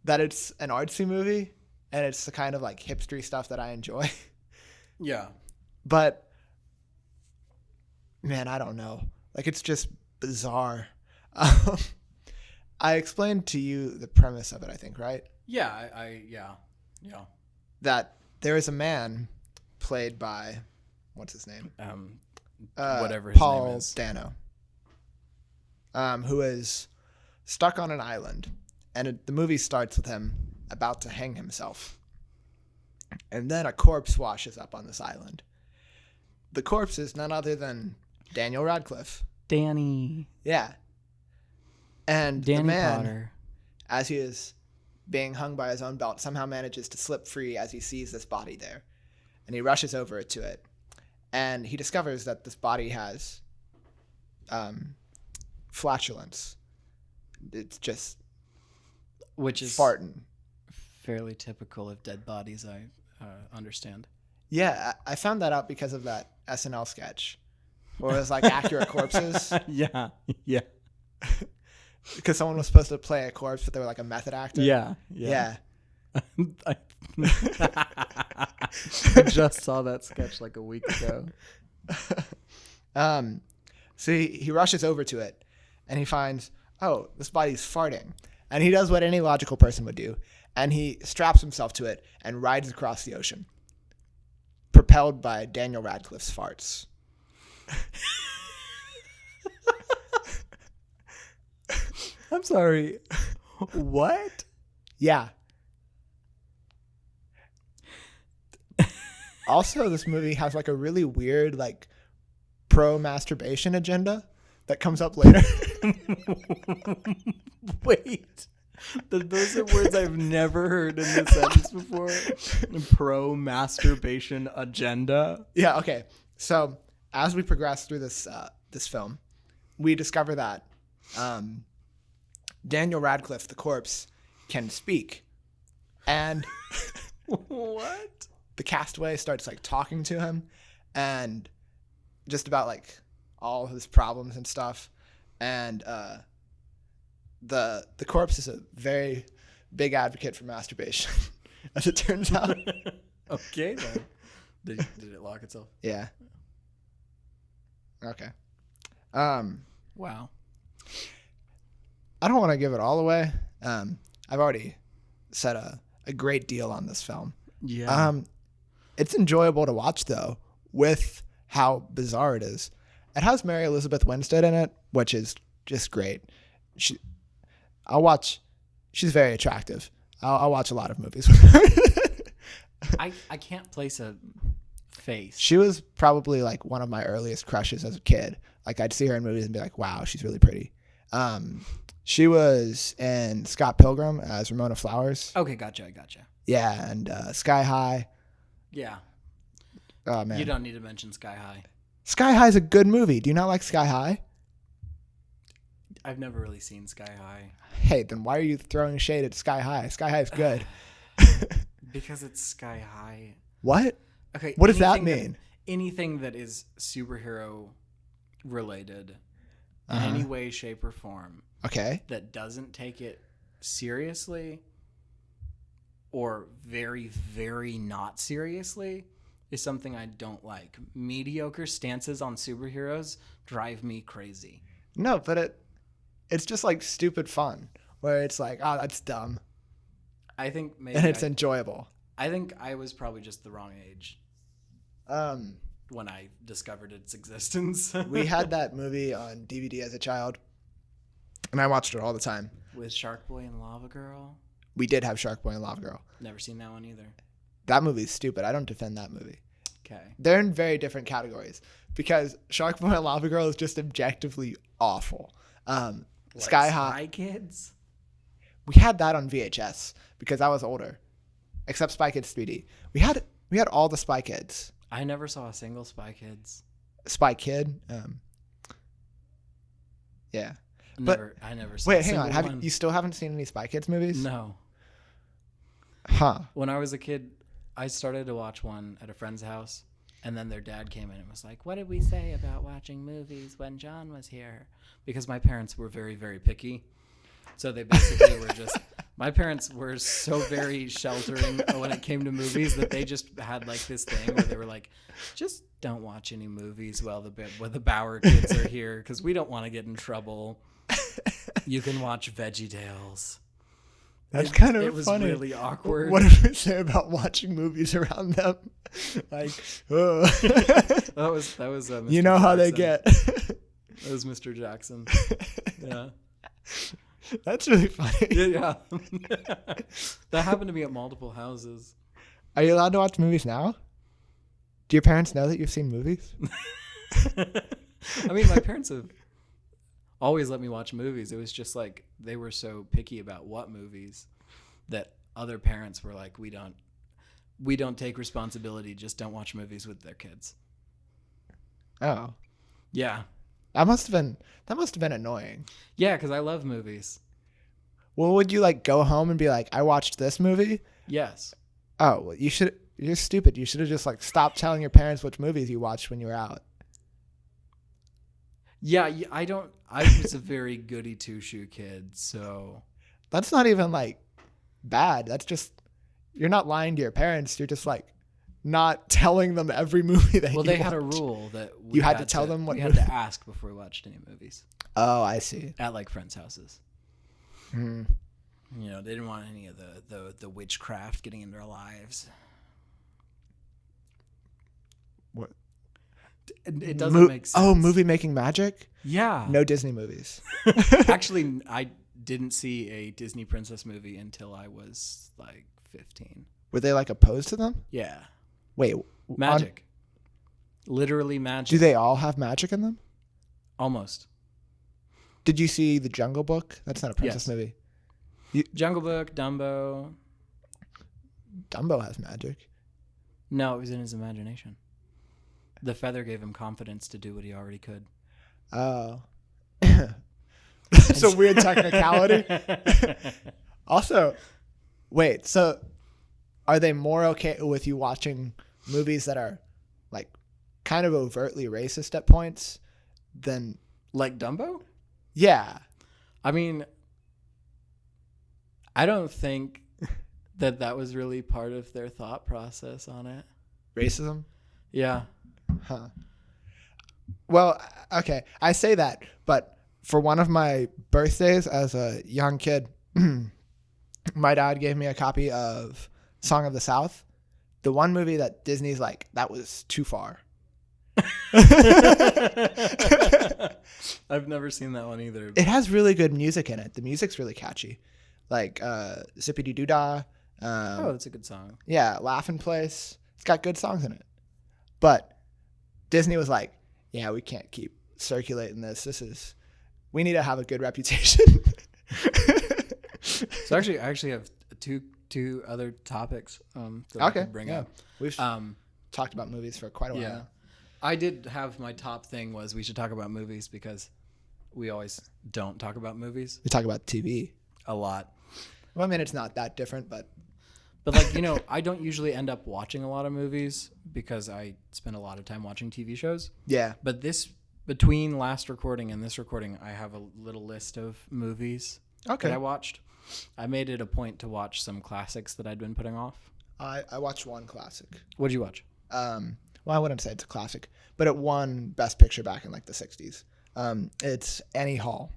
that it's an artsy movie, and it's the kind of like hipstery stuff that I enjoy. Yeah. But man, I don't know. Like, it's just bizarre. I explained to you the premise of it, I think, right? Yeah, yeah. That there is a man played by, what's his name? Whatever his Paul name is. Dano. Who is stuck on an island. And the movie starts with him about to hang himself. And then a corpse washes up on this island. The corpse is none other than Daniel Radcliffe. Danny. Yeah. And Danny the man, Potter, as he is being hung by his own belt, somehow manages to slip free as he sees this body there. And he rushes over to it. And he discovers that this body has flatulence. It's just which is farting. fairly typical of dead bodies, I understand. Yeah, I found that out because of that SNL sketch where it was like accurate corpses. Yeah. Because someone was supposed to play a corpse, but they were like a method actor. Yeah. I just saw that sketch like a week ago. So he rushes over to it and he finds, oh, this body's farting. And he does what any logical person would do. And he straps himself to it and rides across the ocean, propelled by Daniel Radcliffe's farts. I'm sorry. What? Yeah. Also, this movie has like a really weird like pro-masturbation agenda that comes up later. Wait. Those are words I've never heard in this sentence before. Pro-masturbation agenda. Yeah, okay. So as we progress through this film, we discover that Daniel Radcliffe, the corpse, can speak. And what? The castaway starts like talking to him and just about like all his problems and stuff. And the corpse is a very big advocate for masturbation, as it turns out. Okay, then. Did it lock itself? Yeah. Okay. Wow. I don't want to give it all away. I've already said a great deal on this film. Yeah. It's enjoyable to watch though, with how bizarre it is. It has Mary Elizabeth Winstead in it, which is just great. She's very attractive. I'll watch a lot of movies with her. I can't place a face. She was probably like one of my earliest crushes as a kid. Like I'd see her in movies and be like, wow, she's really pretty. She was in Scott Pilgrim as Ramona Flowers. Okay, gotcha. Yeah, and Sky High. Yeah. Oh man. You don't need to mention Sky High. Sky High is a good movie. Do you not like Sky High? I've never really seen Sky High. Hey, then why are you throwing shade at Sky High? Sky High is good. Because it's Sky High. What? Okay. What does that mean? Anything that is superhero related in any way, shape, or form. Okay. That doesn't take it seriously or very, very not seriously is something I don't like. Mediocre stances on superheroes drive me crazy. No, but it's just like stupid fun where it's like, oh, that's dumb. I think maybe and it's enjoyable. I think I was probably just the wrong age when I discovered its existence. We had that movie on DVD as a child, and I watched it all the time. With Shark Boy and Lava Girl? We did have Shark Boy and Lava Girl. Never seen that one either. That movie's stupid. I don't defend that movie. Okay. They're in very different categories because Shark Boy and Lava Girl is just objectively awful. Sky High. Spy Kids? We had that on VHS because I was older, except Spy Kids 3D. We had all the Spy Kids. I never saw a single Spy Kids. Spy Kid. Yeah. I never saw. Wait, hang on. You still haven't seen any Spy Kids movies? No. Huh. When I was a kid, I started to watch one at a friend's house, and then their dad came in and was like, "What did we say about watching movies when John was here?" Because my parents were very, very picky. So they basically were just, my parents were so very sheltering when it came to movies that they just had like this thing where they were like, just don't watch any movies while the Bauer kids are here because we don't want to get in trouble. You can watch VeggieTales. That's kind of funny. It was really awkward. What did we say about watching movies around them? Like, oh. That was Mr. You know how Jackson. they get. That was Mr. Jackson. Yeah. That's really funny. Yeah. That happened to me at multiple houses. Are you allowed to watch movies now? Do your parents know that you've seen movies? I mean, my parents have always let me watch movies. It was just like they were so picky about what movies that other parents were like, we don't take responsibility. Just don't watch movies with their kids. Oh. Yeah. That must have been annoying. Yeah, because I love movies. Well, would you like go home and be like, I watched this movie? Yes. Oh, well, you're stupid. You should have just like stopped telling your parents which movies you watched when you were out. Yeah, I was a very goody two-shoe kid, so. That's not even like bad. That's just, you're not lying to your parents. You're just like not telling them every movie that Well, you they had a watch. rule that You had to tell them what we had to ask before we watched any movies Oh, I see. at like friends' houses. Hmm. You know, they didn't want any of the witchcraft getting into our lives. What? It doesn't make sense. Oh, movie making magic? Yeah. No Disney movies. Actually, I didn't see a Disney princess movie until I was like 15. Were they like opposed to them? Yeah. Wait. Magic. Literally magic. Do they all have magic in them? Almost. Did you see The Jungle Book? That's not a princess Yes. movie. Jungle Book, Dumbo. Dumbo has magic. No, it was in his imagination. The feather gave him confidence to do what he already could. Oh. That's a weird technicality. Also, wait, so are they more okay with you watching movies that are like kind of overtly racist at points than Like Dumbo? yeah. I mean, I don't think that was really part of their thought process on it. Racism? Yeah. Huh. Well, okay, I say that, but for one of my birthdays as a young kid, my dad gave me a copy of Song of the South, the one movie that Disney's like, that was too far. I've never seen that one either. It has really good music in it. The music's really catchy. Like Zippity Doo Dah. Oh, that's a good song. Yeah, Laughing Place. It's got good songs in it. But Disney was like, yeah, we can't keep circulating this. We need to have a good reputation. So I actually have two other topics that I could bring up. We've talked about movies for quite a while now. I did have my top thing was we should talk about movies because we always don't talk about movies. We talk about TV. A lot. Well, I mean, it's not that different, but like, you know, I don't usually end up watching a lot of movies because I spend a lot of time watching TV shows. yeah. But between last recording and this recording, I have a little list of movies that I watched. I made it a point to watch some classics that I'd been putting off. I watched one classic. What did you watch? Well, I wouldn't say it's a classic, but it won Best Picture back in like the 60s. It's Annie Hall.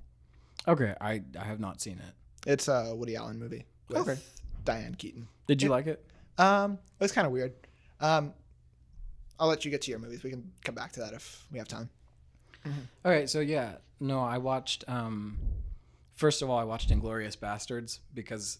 Okay, I have not seen it. It's a Woody Allen movie with Diane Keaton. Did you like it? It was kind of weird. I'll let you get to your movies. We can come back to that if we have time. All right, so yeah, no, I watched. First of all, I watched *Inglourious Bastards* because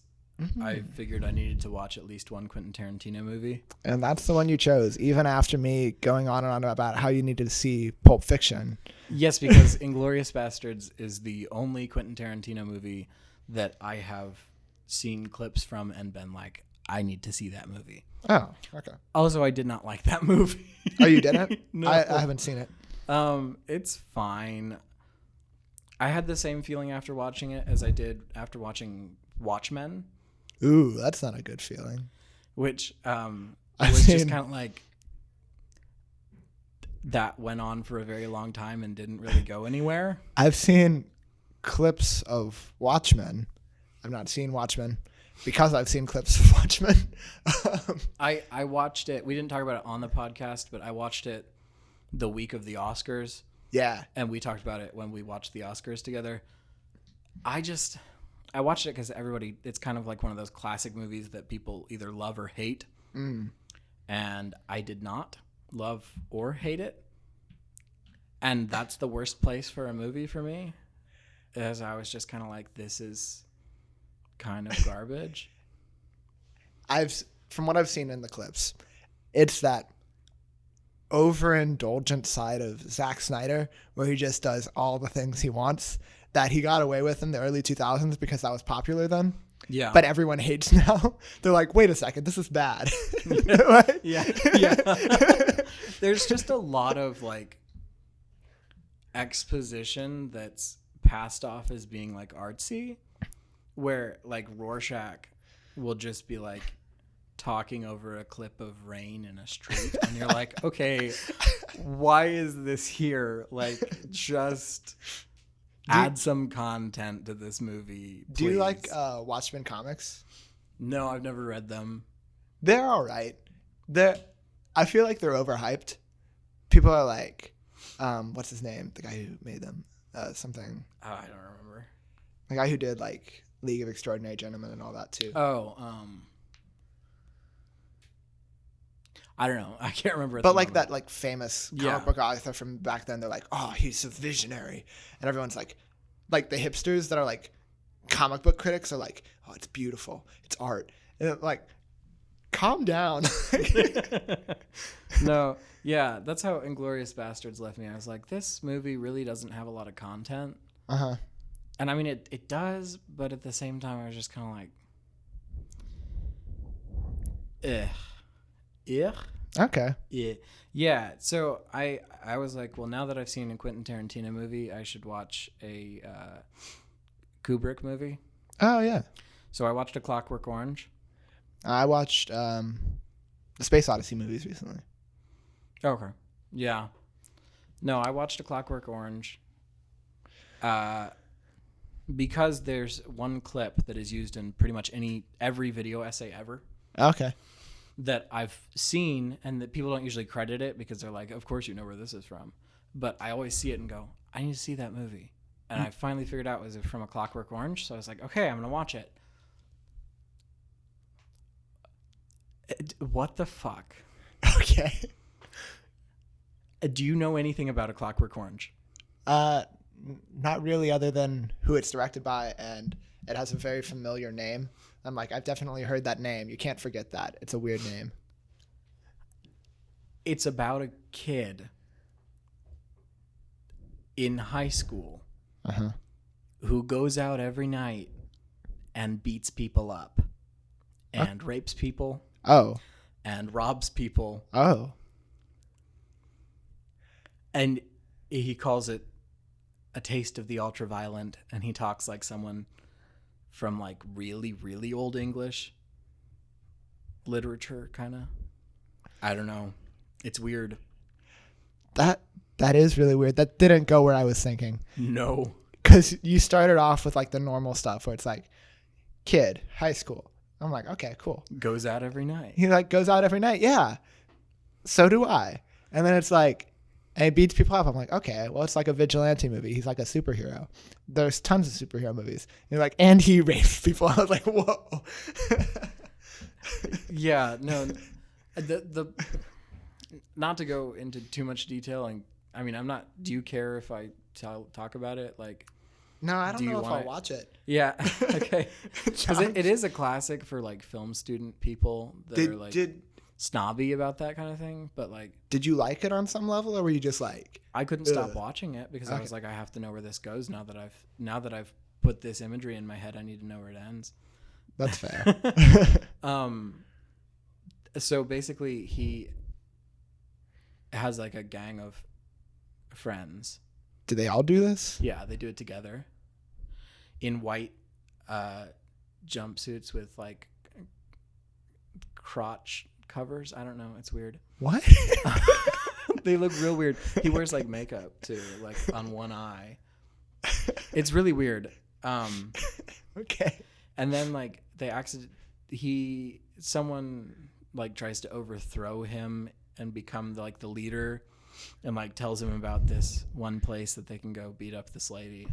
I figured I needed to watch at least one Quentin Tarantino movie. And that's the one you chose, even after me going on and on about how you needed to see Pulp Fiction. Yes, because *Inglourious Bastards* is the only Quentin Tarantino movie that I have seen clips from and been like, I need to see that movie. Oh, okay. Also, I did not like that movie. Oh, you didn't? No. I haven't seen it. It's fine. I had the same feeling after watching it as I did after watching Watchmen. Ooh, that's not a good feeling. Which was just kind of like that went on for a very long time and didn't really go anywhere. I've seen clips of Watchmen. I've not seen Watchmen because I've seen clips of Watchmen. I watched it. We didn't talk about it on the podcast, but I watched it the week of the Oscars. Yeah. And we talked about it when we watched the Oscars together. I watched it because it's kind of like one of those classic movies that people either love or hate. And I did not love or hate it. And that's the worst place for a movie for me. As I was just kind of like, this is kind of garbage. From what I've seen in the clips, it's that overindulgent side of Zack Snyder where he just does all the things he wants that he got away with in the early 2000s because that was popular then. Yeah. But everyone hates now. They're like, wait a second, this is bad. Yeah. There's just a lot of like exposition that's passed off as being like artsy, where like Rorschach will just be like, talking over a clip of rain in a street, and you're like, okay, why is this here? Like, just add some content to this movie, please. Do you like Watchmen comics? No, I've never read them. They're all right. I feel like they're overhyped. People are like, what's his name? The guy who made them. Something. Oh, I don't remember. The guy who did like League of Extraordinary Gentlemen and all that too. Oh, I don't know. I can't remember. But like that like famous comic book author from back then, they're like, oh, he's a visionary. And everyone's like the hipsters that are like comic book critics are like, oh, it's beautiful. It's art. And I'm like, calm down. No. Yeah, that's how Inglourious Bastards left me. I was like, this movie really doesn't have a lot of content. Uh-huh. And I mean, it does, but at the same time, I was just kind of like, ugh. Okay. Yeah. So I was like, well, now that I've seen a Quentin Tarantino movie, I should watch a Kubrick movie. Oh, yeah. So I watched A Clockwork Orange. I watched the Space Odyssey movies recently. Okay. Yeah. No, I watched A Clockwork Orange. Because there's one clip that is used in pretty much every video essay ever. Okay. That I've seen, and that people don't usually credit it because they're like, of course you know where this is from. But I always see it and go, I need to see that movie. And I finally figured out it was from A Clockwork Orange. So I was like, okay, I'm going to watch it. What the fuck? Okay. Do you know anything about A Clockwork Orange? Not really, other than who it's directed by, and it has a very familiar name. I'm like, I've definitely heard that name. You can't forget that. It's a weird name. It's about a kid in high school who goes out every night and beats people up and rapes people. Oh. And robs people. Oh. And he calls it a taste of the ultraviolent, and he talks like someone from like really, really old English literature, kind of. I don't know. It's weird. That is really weird. That didn't go where I was thinking. No. Because you started off with like the normal stuff where it's like kid, high school. I'm like, okay, cool. Goes out every night. He like goes out every night. Yeah. So do I. And then it's like, and he beats people up. I'm like, okay, well, it's like a vigilante movie. He's like a superhero. There's tons of superhero movies. And you're like, and he rapes people. I was like, whoa. Yeah, no. The not to go into too much detail. And I mean, I'm not. Do you care if I talk about it? Like, no, I don't know if I'll watch it. Yeah. Okay. Because it is a classic for like film student people that are like snobby about that kind of thing. But like, did you like it on some level, or were you just like? I couldn't stop watching it because I was like, I have to know where this goes now that I've put this imagery in my head. I need to know where it ends. That's fair. So basically, he has like a gang of friends. Do they all do this? Yeah, they do it together in white jumpsuits with like crotch covers. I don't know. It's weird. What? They look real weird. He wears like makeup too, like on one eye. It's really weird. Okay. And then like someone like tries to overthrow him and become like the leader, and like tells him about this one place that they can go beat up this lady.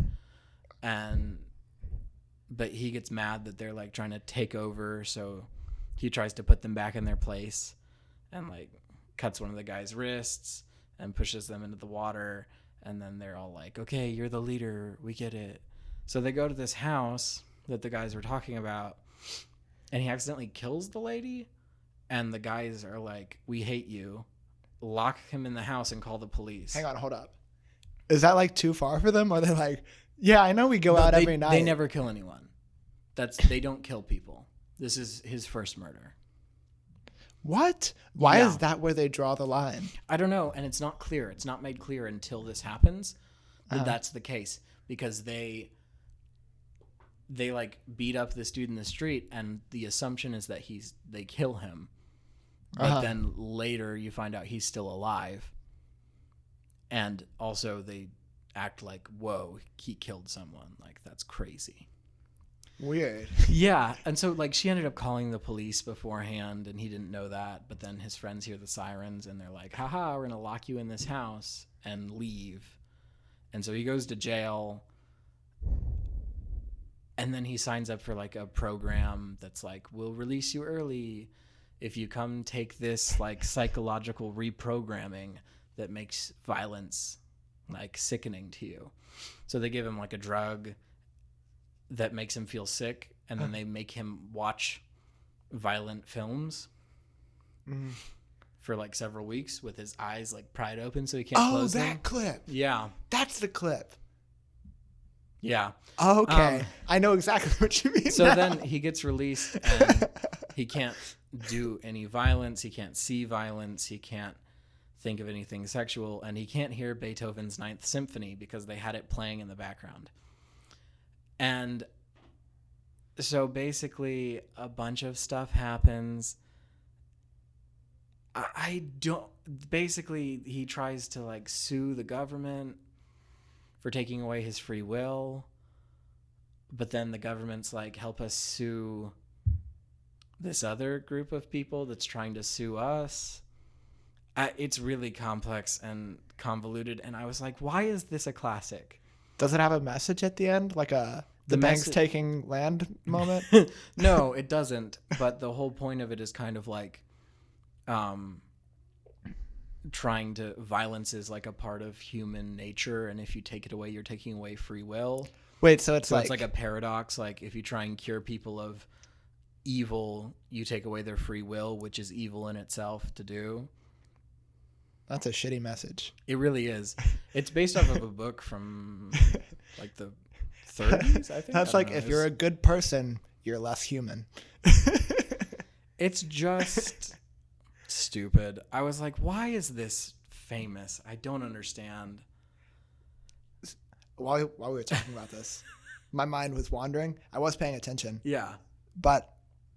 But he gets mad that they're like trying to take over, so he tries to put them back in their place and like cuts one of the guy's wrists and pushes them into the water. And then they're all like, okay, you're the leader. We get it. So they go to this house that the guys were talking about, and he accidentally kills the lady. And the guys are like, we hate you. Lock him in the house and call the police. Hang on, hold up. Is that like too far for them? Or they're like, yeah, I know we go out every night. They never kill anyone. They don't kill people. This is his first murder. What? Why is that where they draw the line? I don't know, and it's not clear. It's not made clear until this happens that that's the case, because they they like beat up this dude in the street, and the assumption is that they kill him, but then later you find out he's still alive, and also they act like, whoa, he killed someone, like that's crazy. Weird. Yeah, and so like she ended up calling the police beforehand, and he didn't know that, but then his friends hear the sirens and they're like, haha, we're gonna lock you in this house and leave. And so he goes to jail, and then he signs up for like a program that's like, we'll release you early if you come take this like psychological reprogramming that makes violence like sickening to you. So they give him like a drug that makes him feel sick, and then they make him watch violent films for like several weeks with his eyes like pried open so he can't close them. Oh, that clip. Yeah. That's the clip. Yeah. Okay. I know exactly what you mean. So now. then he gets released, and he can't do any violence. He can't see violence. He can't think of anything sexual, and he can't hear Beethoven's Ninth Symphony because they had it playing in the background. And so basically a bunch of stuff happens. Basically he tries to like sue the government for taking away his free will, but then the government's like, help us sue this other group of people that's trying to sue us. It's really complex and convoluted, and I was like, why is this a classic? Does it have a message at the end, like the bank's taking land moment? No, it doesn't. But the whole point of it is kind of like violence is like a part of human nature, and if you take it away, you're taking away free will. Wait, so it's like a paradox. Like if you try and cure people of evil, you take away their free will, which is evil in itself to do. That's a shitty message. It really is. It's based off of a book from like the 30s, I think. That's like, if you're a good person, you're less human. It's just stupid. I was like, why is this famous? I don't understand. While we were talking about this, my mind was wandering. I was paying attention. Yeah. But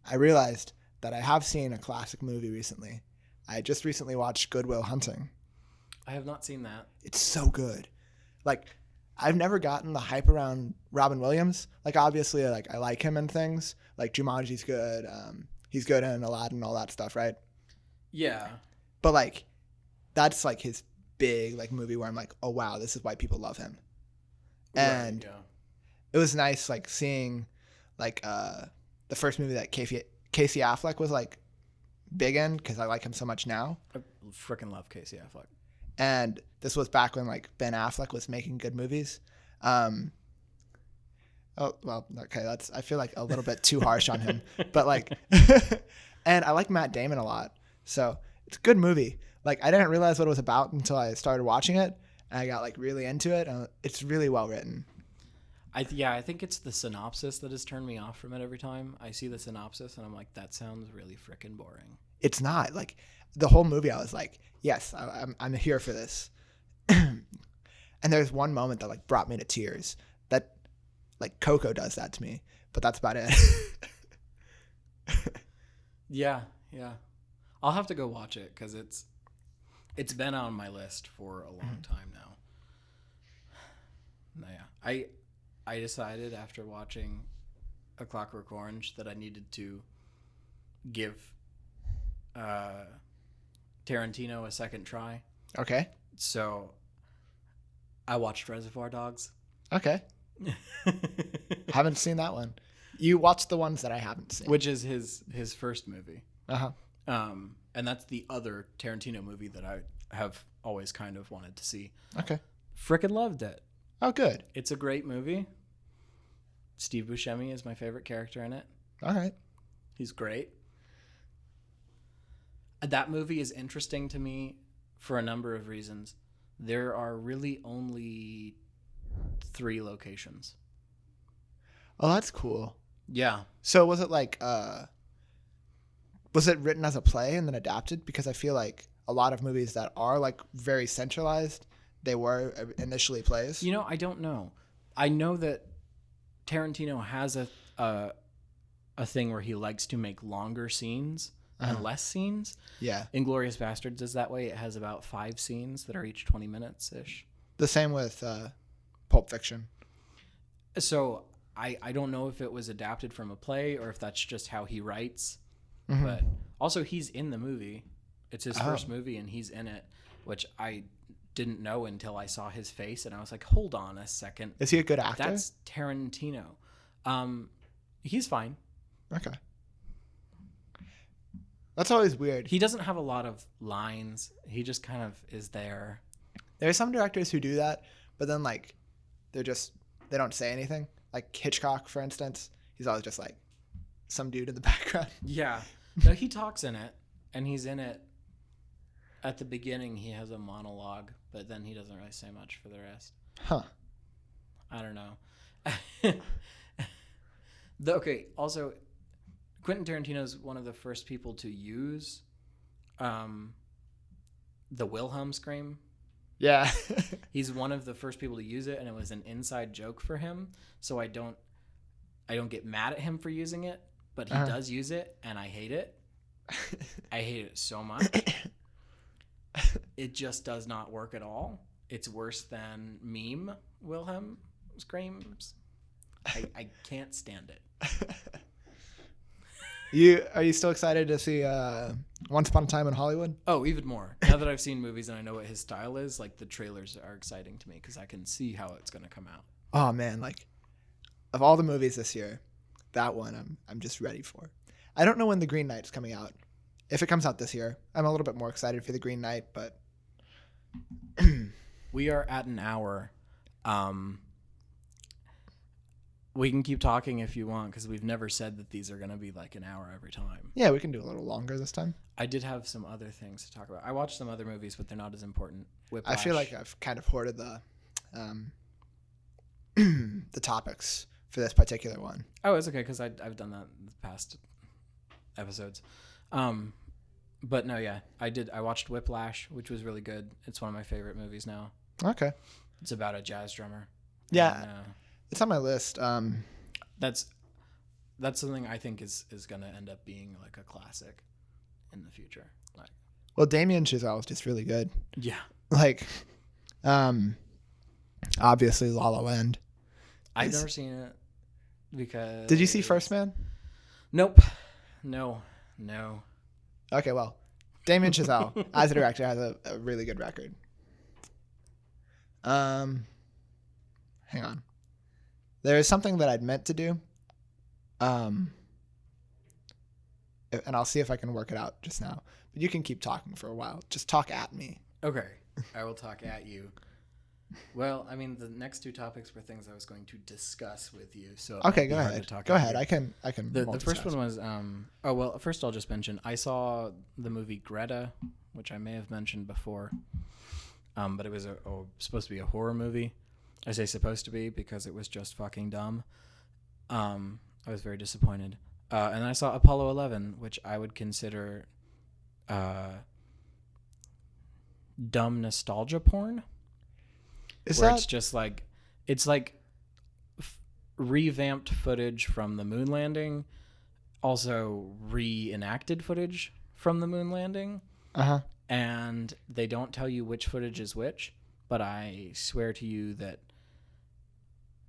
I realized that I have seen a classic movie recently. I just recently watched Good Will Hunting. I have not seen that. It's so good. Like, I've never gotten the hype around Robin Williams. Like, obviously, like I like him and things. Like, Jumanji's good. He's good in Aladdin, all that stuff, right? Yeah. But, like, that's, like, his big, like, movie where I'm like, oh, wow, this is why people love him. And right, yeah. It was nice, like, seeing, like, the first movie that Casey Affleck was, like, big in, because I like him so much now. I freaking love Casey Affleck. And this was back when like Ben Affleck was making good movies. Oh well, okay, I feel like a little bit too harsh on him, but like, and I like Matt Damon a lot, so it's a good movie. Like I didn't realize what it was about until I started watching it, and I got like really into it. It's really well written. I think it's the synopsis that has turned me off from it every time. I see the synopsis and I'm like, that sounds really freaking boring. It's not. Like the whole movie, I was like, yes, I'm here for this. And there's one moment that like brought me to tears. That like Coco does that to me, but that's about it. Yeah. I'll have to go watch it because it's been on my list for a long time now. Yeah, I decided after watching A Clockwork Orange that I needed to give Tarantino a second try. Okay. So I watched Reservoir Dogs. Okay. Haven't seen that one. You watched the ones that I haven't seen. Which is his first movie. Uh-huh. And that's the other Tarantino movie that I have always kind of wanted to see. Okay. Frickin' loved it. Oh, good. It's a great movie. Steve Buscemi is my favorite character in it. All right. He's great. That movie is interesting to me for a number of reasons. There are really only 3 locations. Oh, that's cool. Yeah. So was it like, was it written as a play and then adapted? Because I feel like a lot of movies that are like very centralized, they were initially plays. You know, I don't know. I know that Tarantino has a thing where he likes to make longer scenes and less scenes. Yeah. Inglourious Basterds is that way. It has about 5 scenes that are each 20 minutes ish. The same with Pulp Fiction. So I don't know if it was adapted from a play or if that's just how he writes. Mm-hmm. But also he's in the movie. It's his first movie and he's in it, which I didn't know until I saw his face and I was like, hold on a second. Is he a good actor? That's Tarantino. He's fine. Okay. That's always weird. He doesn't have a lot of lines. He just kind of is there. There are some directors who do that, but then like they don't say anything. Like Hitchcock, for instance, he's always just like some dude in the background. Yeah. No, he talks in it, and he's in it. At the beginning, he has a monologue, but then he doesn't really say much for the rest. Huh. I don't know. Okay, also, Quentin Tarantino is one of the first people to use the Wilhelm scream. Yeah. He's one of the first people to use it, and it was an inside joke for him. So I don't get mad at him for using it, but he does use it, and I hate it. I hate it so much. It just does not work at all. It's worse than meme Wilhelm screams. I can't stand it. Are you still excited to see Once Upon a Time in Hollywood? Oh, even more. Now that I've seen movies and I know what his style is, like the trailers are exciting to me because I can see how it's going to come out. Oh man, like of all the movies this year, that one I'm just ready for. I don't know when The Green Knight's coming out. If it comes out this year, I'm a little bit more excited for The Green Knight, but we are at an hour. We can keep talking if you want because we've never said that these are going to be like an hour every time. Yeah, we can do a little longer this time. I did have some other things to talk about. I watched some other movies, but they're not as important. Whiplash. I feel like I've kind of hoarded the the topics for this particular one. Oh, it's okay because I've done that in the past episodes. But no, yeah, I watched Whiplash, which was really good. It's one of my favorite movies now. Okay. It's about a jazz drummer. Yeah. And, it's on my list. That's something I think is going to end up being like a classic in the future. Like, well, Damien Chazelle is just really good. Yeah. Like, obviously La La Land. I've never seen it because. Did you see First Man? Nope. No. Okay, well, Damien Chazelle as a director has a really good record. Hang on. There is something that I'd meant to do. And I'll see if I can work it out just now. But you can keep talking for a while. Just talk at me. Okay. I will talk at you. Well, I mean, the next two topics were things I was going to discuss with you. So okay, go ahead. Go ahead. I can. The first one was. Oh well. First, I'll just mention I saw the movie Greta, which I may have mentioned before. But it was supposed to be a horror movie. I say supposed to be because it was just fucking dumb. I was very disappointed. And I saw Apollo 11, which I would consider dumb nostalgia porn. It's just like it's like revamped footage from the moon landing, also reenacted footage from the moon landing. And they don't tell you which footage is which, but I swear to you that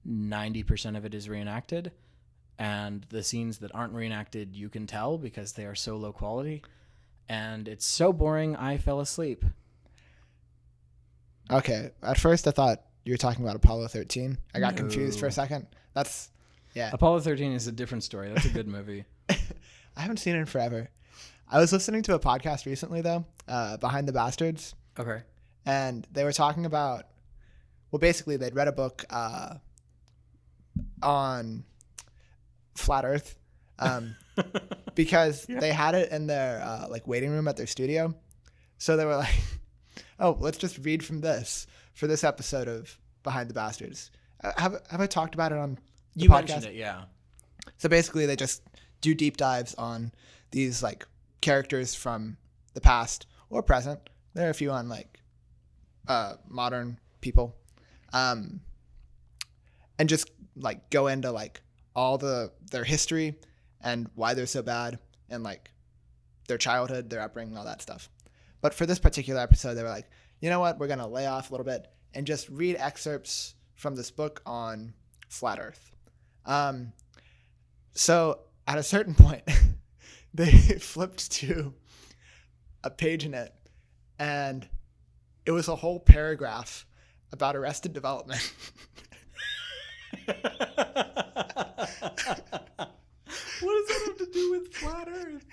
90% of it is reenacted, and the scenes that aren't reenacted you can tell because they are so low quality, and it's so boring I fell asleep. Okay, at first I thought you were talking about Apollo 13. I got confused for a second. Yeah. Apollo 13 is a different story. That's a good movie. I haven't seen it in forever. I was listening to a podcast recently though, Behind the Bastards. Okay. And they were talking about, well, basically they'd read a book on flat Earth because they had it in their like waiting room at their studio. So they were like, oh, let's just read from this for this episode of Behind the Bastards. Have I talked about it on the podcast? Mentioned it, yeah. So basically they just do deep dives on these like characters from the past or present. There are a few on like modern people. And just like go into like all their history and why they're so bad and like their childhood, their upbringing, all that stuff. But for this particular episode, they were like, you know what, we're going to lay off a little bit and just read excerpts from this book on flat Earth. So at a certain point, they flipped to a page in it, and it was a whole paragraph about Arrested Development. What does that have to do with flat Earth?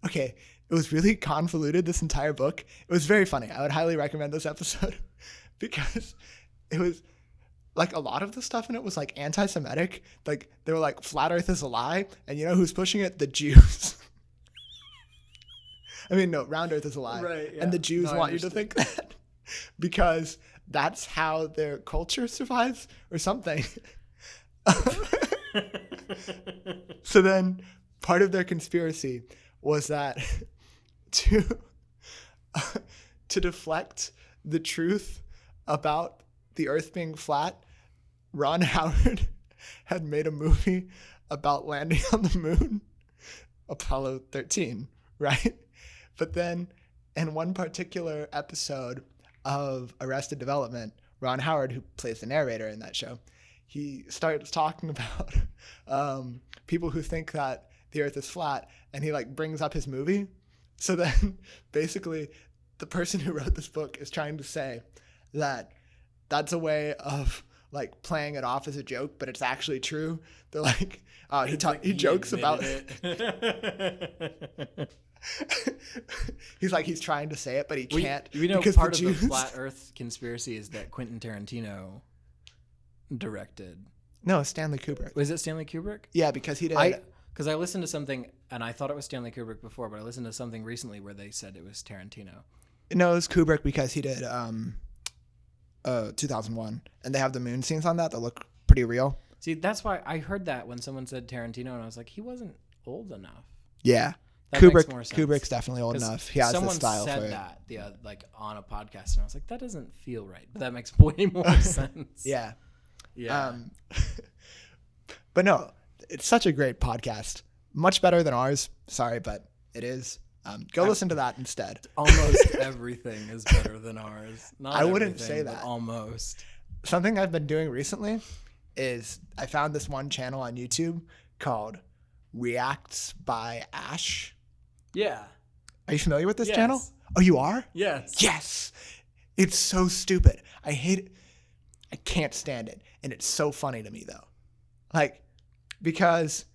Okay, it was really convoluted, this entire book. It was very funny. I would highly recommend this episode because it was like a lot of the stuff in it was like anti-Semitic. Like they were like, flat Earth is a lie. And you know who's pushing it? The Jews. I mean, no, round Earth is a lie. Right, yeah. And the Jews want you to think that because that's how their culture survives or something. So then part of their conspiracy was that to deflect the truth about the Earth being flat, Ron Howard had made a movie about landing on the moon, Apollo 13, right? But then in one particular episode of Arrested Development, Ron Howard, who plays the narrator in that show, he starts talking about people who think that the Earth is flat, and he like brings up his movie. So then basically the person who wrote this book is trying to say that that's a way of like playing it off as a joke, but it's actually true. They're like, he jokes about it. He's like, he's trying to say it, but he can't. We know because part the of the flat Earth conspiracy is that Quentin Tarantino directed. No, Stanley Kubrick. Was it Stanley Kubrick? Yeah, because he did. Because I listened to something, and I thought it was Stanley Kubrick before, but I listened to something recently where they said it was Tarantino. No, it was Kubrick because he did 2001, and they have the moon scenes on that look pretty real. See, that's why I heard that when someone said Tarantino, and I was like, he wasn't old enough. Yeah. That makes more sense. Kubrick's definitely old enough. He has the style for it. Someone said that like on a podcast, and I was like, that doesn't feel right. But that makes way more sense. Yeah. Yeah. But no, it's such a great podcast. Much better than ours. Sorry, but it is. Go listen to that instead. Almost everything is better than ours. Not I wouldn't say that. Almost. Something I've been doing recently is I found this one channel on YouTube called Reacts by Ash. Yeah. Are you familiar with this Yes. channel? Oh, you are? Yes. Yes. It's so stupid. I hate it. I can't stand it. And it's so funny to me, though. Like, because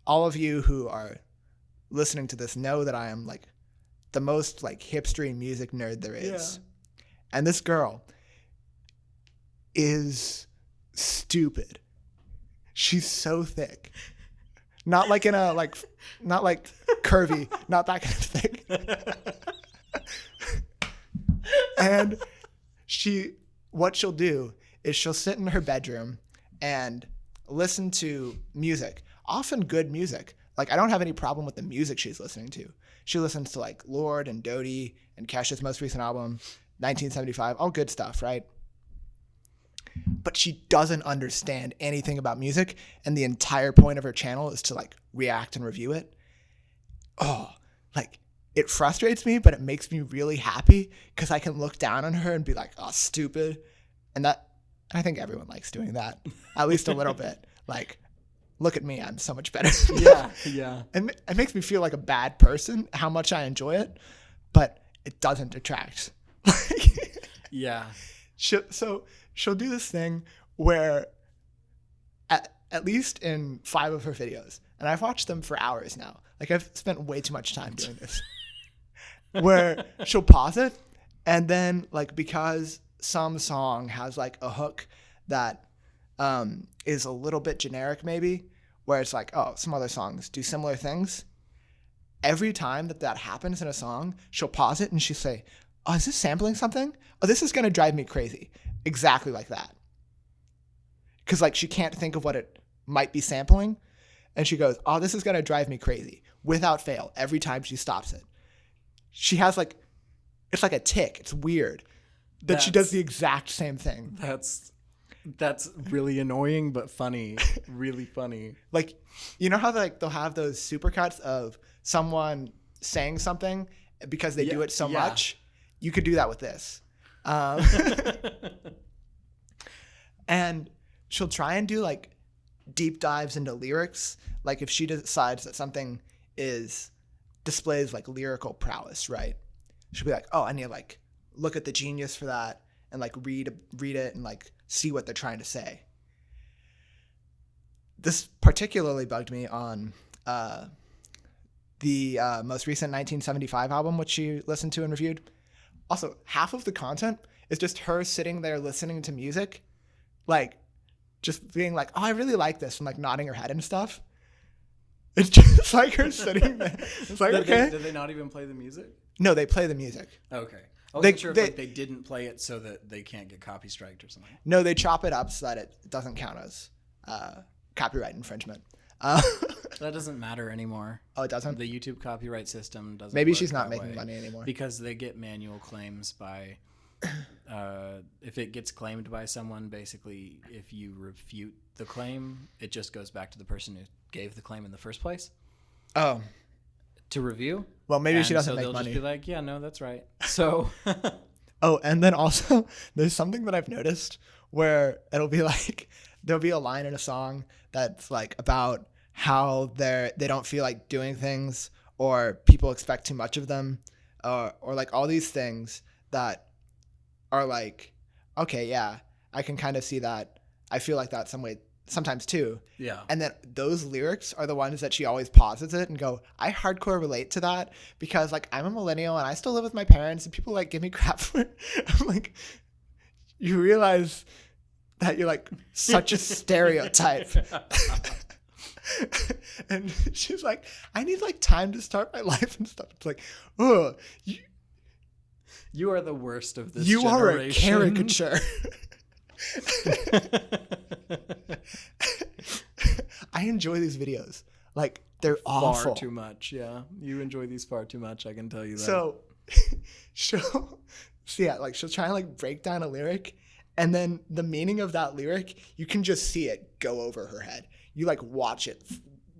all of you who are listening to this know that I am, like, the most, like, hipstery music nerd there is. Yeah. And this girl is stupid. She's so thick. Not like in a, like, not like curvy, not that kind of thick. And what she'll do is she'll sit in her bedroom and listen to music, often good music. Like, I don't have any problem with the music she's listening to. She listens to, like, Lord and Dodie and Kesha's most recent album, 1975, all good stuff, right? But she doesn't understand anything about music, and the entire point of her channel is to, like, react and review it. Oh, like, it frustrates me, but it makes me really happy because I can look down on her and be like, oh, stupid. And I think everyone likes doing that, at least a little bit. Like, look at me, I'm so much better. Yeah, yeah. And it makes me feel like a bad person, how much I enjoy it, but it doesn't detract. Yeah. She'll do this thing where at least in 5 of her videos, and I've watched them for hours now. Like, I've spent way too much time doing this. Where she'll pause it, and then, like, because some song has, like, a hook that is a little bit generic maybe, where it's like, oh, some other songs do similar things. Every time that happens in a song, she'll pause it and she'll say, oh, is this sampling something? Oh, this is going to drive me crazy. Exactly like that. Because, like, she can't think of what it might be sampling. And she goes, oh, this is going to drive me crazy. Without fail, every time she stops it. She has, like, it's like a tick. It's weird that she does the exact same thing. That's really annoying, but funny. Really funny. Like, you know how like they'll have those supercuts of someone saying something because they do it so much? You could do that with this. And she'll try and do like deep dives into lyrics. Like if she decides that something displays like lyrical prowess, right? She'll be like, oh, I need to like look at the genius for that and like read it and like see what they're trying to say. This particularly bugged me on the most recent 1975 album, which she listened to and reviewed. Also, half of the content is just her sitting there listening to music, like just being like, oh, I really like this, and like nodding her head and stuff. It's just like her sitting there. It's like, okay. Did they not even play the music? No, they play the music. Okay. I wasn't sure if like, they didn't play it so that they can't get copy striked or something. No, they chop it up so that it doesn't count as copyright infringement. That doesn't matter anymore. Oh, it doesn't? The YouTube copyright system doesn't Maybe work she's not that making way money anymore. Because they get manual claims by... if it gets claimed by someone, basically, if you refute the claim, it just goes back to the person who gave the claim in the first place. Oh. To review. Well, maybe she doesn't so make they'll money. Just be like, yeah, no, that's right. So. Oh, and then also, there's something that I've noticed where it'll be like, there'll be a line in a song that's like about how they don't feel like doing things, or people expect too much of them, or like all these things that are like, okay, yeah, I can kind of see that. I feel like that some way sometimes too. Yeah. And then those lyrics are the ones that she always pauses it and go, I hardcore relate to that because like I'm a millennial and I still live with my parents and people like give me crap for it. I'm like, you realize that you're like such a stereotype. And she's like, I need like time to start my life and stuff. It's like, oh, you are the worst of this you generation. Are a caricature. I enjoy these videos. Like, they're awful. Far too much, yeah. You enjoy these far too much, I can tell you that. So, she'll try and like break down a lyric, and then the meaning of that lyric, you can just see it go over her head. You like watch it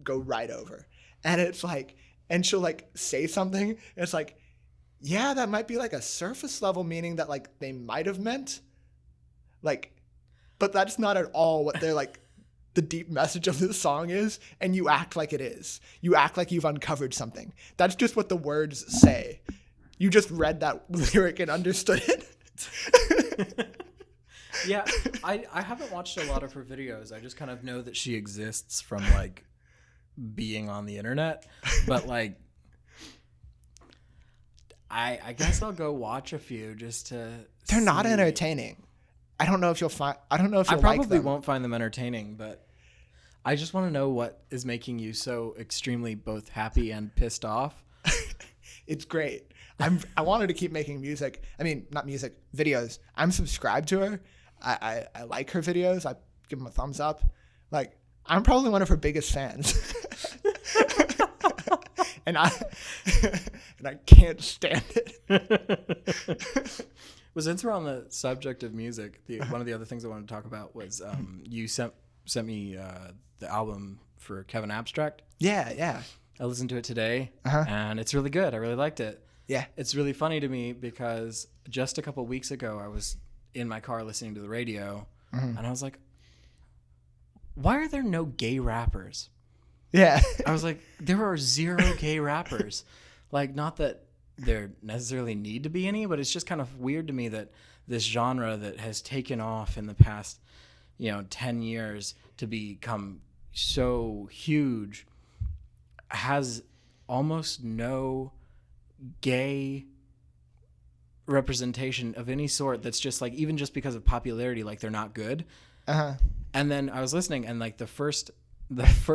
go right over. And it's like, and she'll like say something, and it's like, yeah, that might be like a surface level meaning that like they might have meant. Like, but that's not at all what they're like, the deep message of this song is, and you act like it is. You act like you've uncovered something. That's just what the words say. You just read that lyric and understood it. Yeah, I haven't watched a lot of her videos. I just kind of know that she exists from like being on the internet, but like I guess I'll go watch a few just to. They're not entertaining. I don't know if you'll find. I don't know if you'll I probably like them. won't find them entertaining, but I just want to know what is making you so extremely both happy and pissed off. It's great. I want her to keep making music. I mean, not music, videos. I'm subscribed to her. I like her videos. I give them a thumbs up. Like, I'm probably one of her biggest fans. and I can't stand it. Well, since we're on the subject of music, one of the other things I wanted to talk about was you sent me the album for Kevin Abstract. Yeah. I listened to it today, and it's really good. I really liked it. Yeah. It's really funny to me because just a couple weeks ago, I was in my car listening to the radio, and I was like, why are there no gay rappers? Yeah. I was like, there are 0 gay rappers. Like, not that there necessarily need to be any, but it's just kind of weird to me that this genre that has taken off in the past, 10 years to become so huge has almost no gay representation of any sort. That's just like, even just because of popularity, like they're not good. And then I was listening, and like the first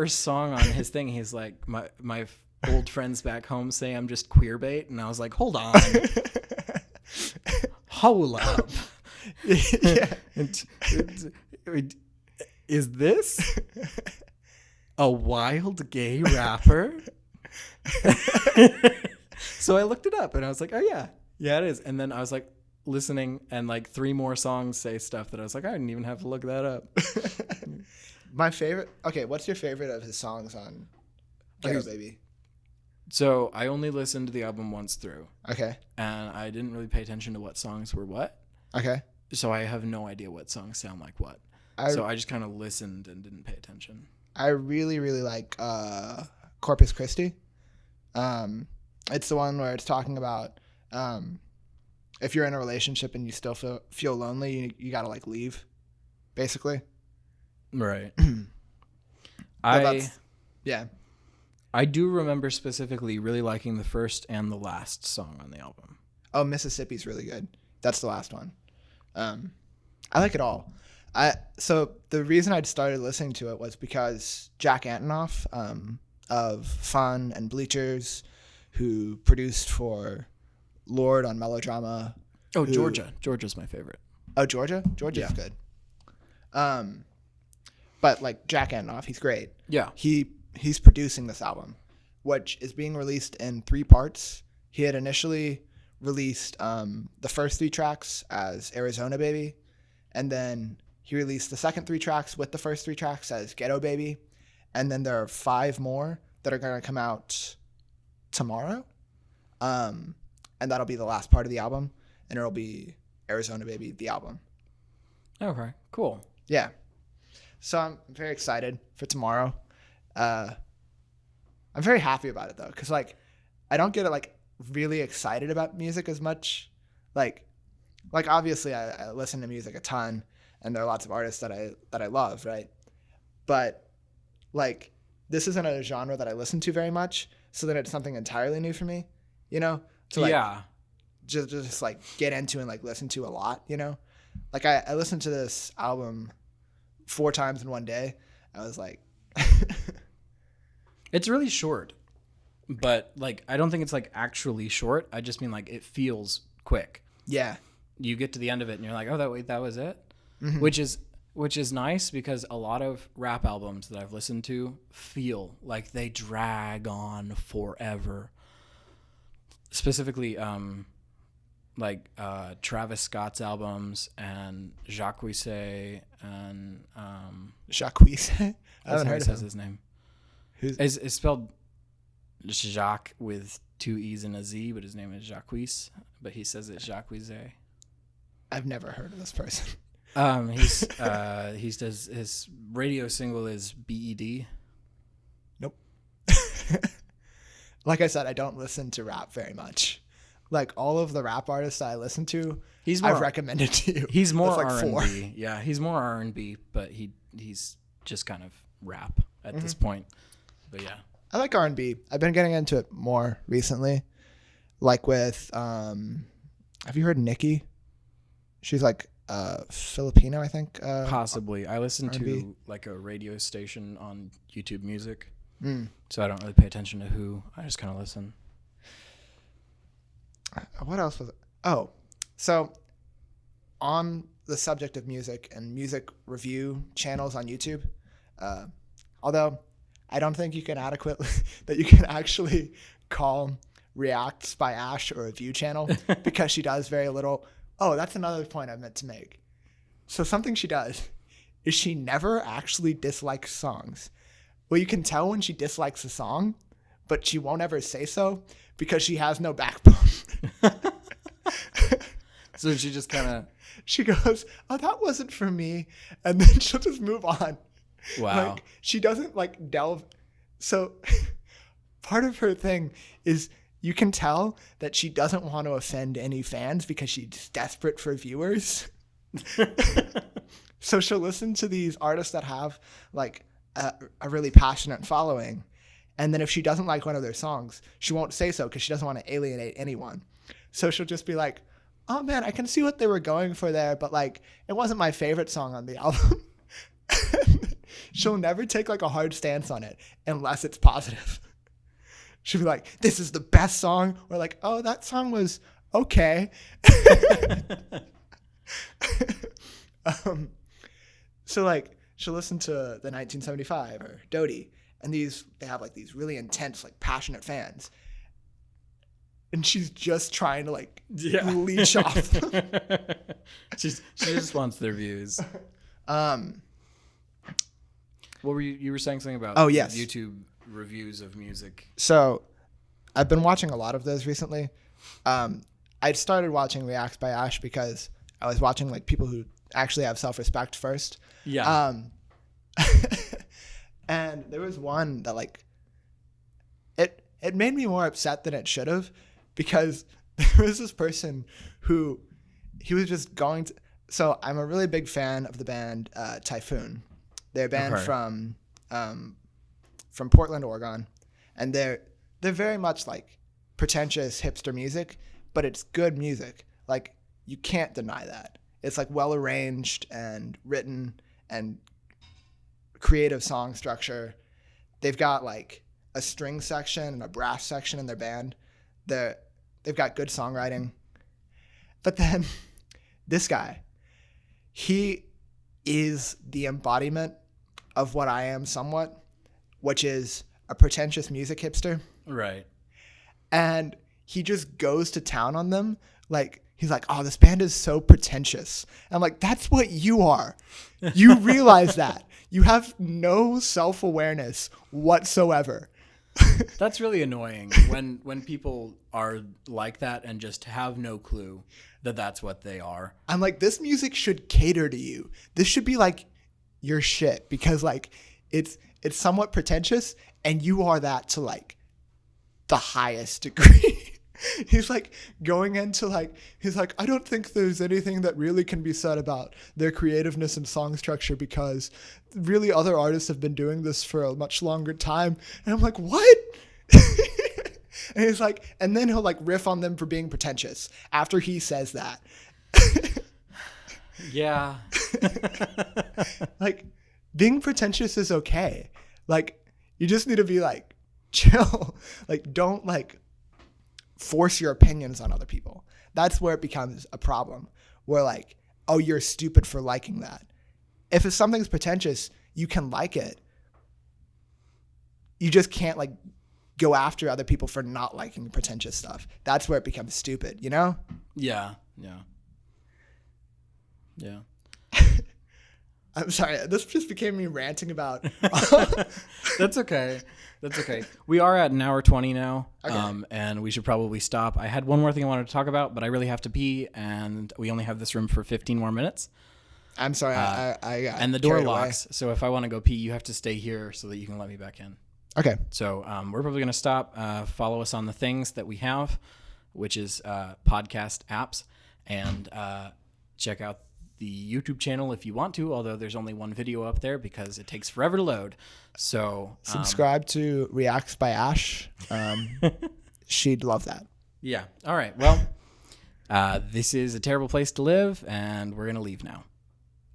song on his thing, he's like, my old friends back home say I'm just queer bait, and I was like, hold on. Hold up. Yeah. Is this a wild gay rapper? So I looked it up, and I was like, oh yeah it is. And then I was like, listening, and like 3 more songs say stuff that I was like, I didn't even have to look that up. My favorite. Okay, what's your favorite of his songs on Ghetto Baby? So I only listened to the album once through. Okay. And I didn't really pay attention to what songs were what. Okay. So I have no idea what songs sound like what. So I just kind of listened and didn't pay attention. I really, really like Corpus Christi. It's the one where it's talking about if you're in a relationship and you still feel lonely, you gotta like leave, basically. Right. Yeah. I do remember specifically really liking the first and the last song on the album. Oh, Mississippi's really good. That's the last one. I like it all. So the reason I'd started listening to it was because Jack Antonoff of Fun and Bleachers, who produced for Lord on Melodrama. Oh, Georgia. Georgia's my favorite. Oh, Georgia? Georgia's good. But like Jack Antonoff, he's great. Yeah. He's producing this album, which is being released in 3 parts. He had initially released the first 3 tracks as Arizona Baby, and then he released the second 3 tracks with the first 3 tracks as Ghetto Baby, and then there are 5 more that are going to come out tomorrow, and that'll be the last part of the album, and it'll be Arizona Baby, the album. Okay, cool. Yeah. So I'm very excited for tomorrow. I'm very happy about it though, because like I don't get like really excited about music as much. Like obviously I listen to music a ton, and there are lots of artists that I love, right? But like this isn't a genre that I listen to very much, so that it's something entirely new for me, you know? To like just like get into and like listen to a lot, you know? Like I listened to this album 4 times in one day. I was like It's really short, but like I don't think it's like actually short. I just mean like it feels quick. Yeah. You get to the end of it and you're like, oh, that was it? Mm-hmm. Which is nice, because a lot of rap albums that I've listened to feel like they drag on forever. Specifically, Travis Scott's albums and Jacquees and Jacquees. I haven't heard of says him. his name. It's spelled Jacques with 2 E's and a Z, but his name is Jacquees, but he says it's Jacquees. I've never heard of this person. He does his radio single is BED. Nope. Like I said, I don't listen to rap very much. Like all of the rap artists I listen to, I've recommended to you. He's more like R&B. 4. Yeah, he's more R&B, but he's just kind of rap at this point. But yeah, I like R&B. I've been getting into it more recently. Like with, have you heard Nicki? She's like Filipino, I think. Possibly. I listen R&B. to like a radio station on YouTube Music, so I don't really pay attention to who. I just kind of listen. What else was it? Oh, so on the subject of music and music review channels on YouTube, although I don't think you can actually call Reacts by Ash a review channel, because she does very little. Oh, that's another point I meant to make. So something she does is she never actually dislikes songs. Well, you can tell when she dislikes a song, but she won't ever say so because she has no backbone. So she just kind of... She goes, oh, that wasn't for me. And then she'll just move on. Wow. Like, she doesn't like delve. So part of her thing is you can tell that she doesn't want to offend any fans because she's desperate for viewers. So she'll listen to these artists that have like a really passionate following. And then if she doesn't like one of their songs, she won't say so because she doesn't want to alienate anyone. So she'll just be like, oh man, I can see what they were going for there, but like it wasn't my favorite song on the album. She'll never take like a hard stance on it unless it's positive. She'll be like, this is the best song, or like, oh, that song was okay. So like she'll listen to the 1975 or Dodie, and they have like these really intense, like passionate fans. and she's just trying to like Yeah. leech off them. She just wants their views. What were you were saying something about? Oh, yes. YouTube reviews of music. So I've been watching a lot of those recently. I started watching Reacts by Ash because I was watching like people who actually have self-respect first. Yeah. And there was one that like it made me more upset than it should have, because there was this person who he was just going to. So I'm a really big fan of the band Typhoon. They're a band from Portland, Oregon, and they're very much like pretentious hipster music, but it's good music. Like, you can't deny that. It's like well arranged and written and creative song structure. They've got like a string section and a brass section in their band. They've got good songwriting. But then this guy, he is the embodiment of what I am somewhat, which is a pretentious music hipster. Right. And he just goes to town on them. Like, he's like, oh, this band is so pretentious. And I'm like, that's what you are. You realize that. You have no self-awareness whatsoever. That's really annoying when people are like that and just have no clue that that's what they are. I'm like, this music should cater to you. This should be like your shit, because like it's somewhat pretentious, and you are that to like the highest degree. He's like going into like, he's like, I don't think there's anything that really can be said about their creativeness and song structure, because really other artists have been doing this for a much longer time. And I'm like, what? And he's like, and then he'll like riff on them for being pretentious after he says that. Yeah. Like, being pretentious is okay. Like, you just need to be like chill. Like, don't like force your opinions on other people. That's where it becomes a problem, where like, oh, you're stupid for liking that. If something's pretentious, you can like it. You just can't like go after other people for not liking pretentious stuff. That's where it becomes stupid, you know? Yeah. I'm sorry, this just became me ranting about. That's okay. We are at an hour 20 now, Okay. and we should probably stop. I had one more thing I wanted to talk about, but I really have to pee, and we only have this room for 15 more minutes. I'm sorry, I got and the door carried away. locks, so if I want to go pee, you have to stay here so that you can let me back in. Okay. So we're probably going to stop. Follow us on the things that we have, which is podcast apps, and check out the YouTube channel if you want to, although there's only one video up there because it takes forever to load. So subscribe to Reacts by Ash. She'd love that. Yeah. All right. Well, this is a terrible place to live, and we're going to leave now.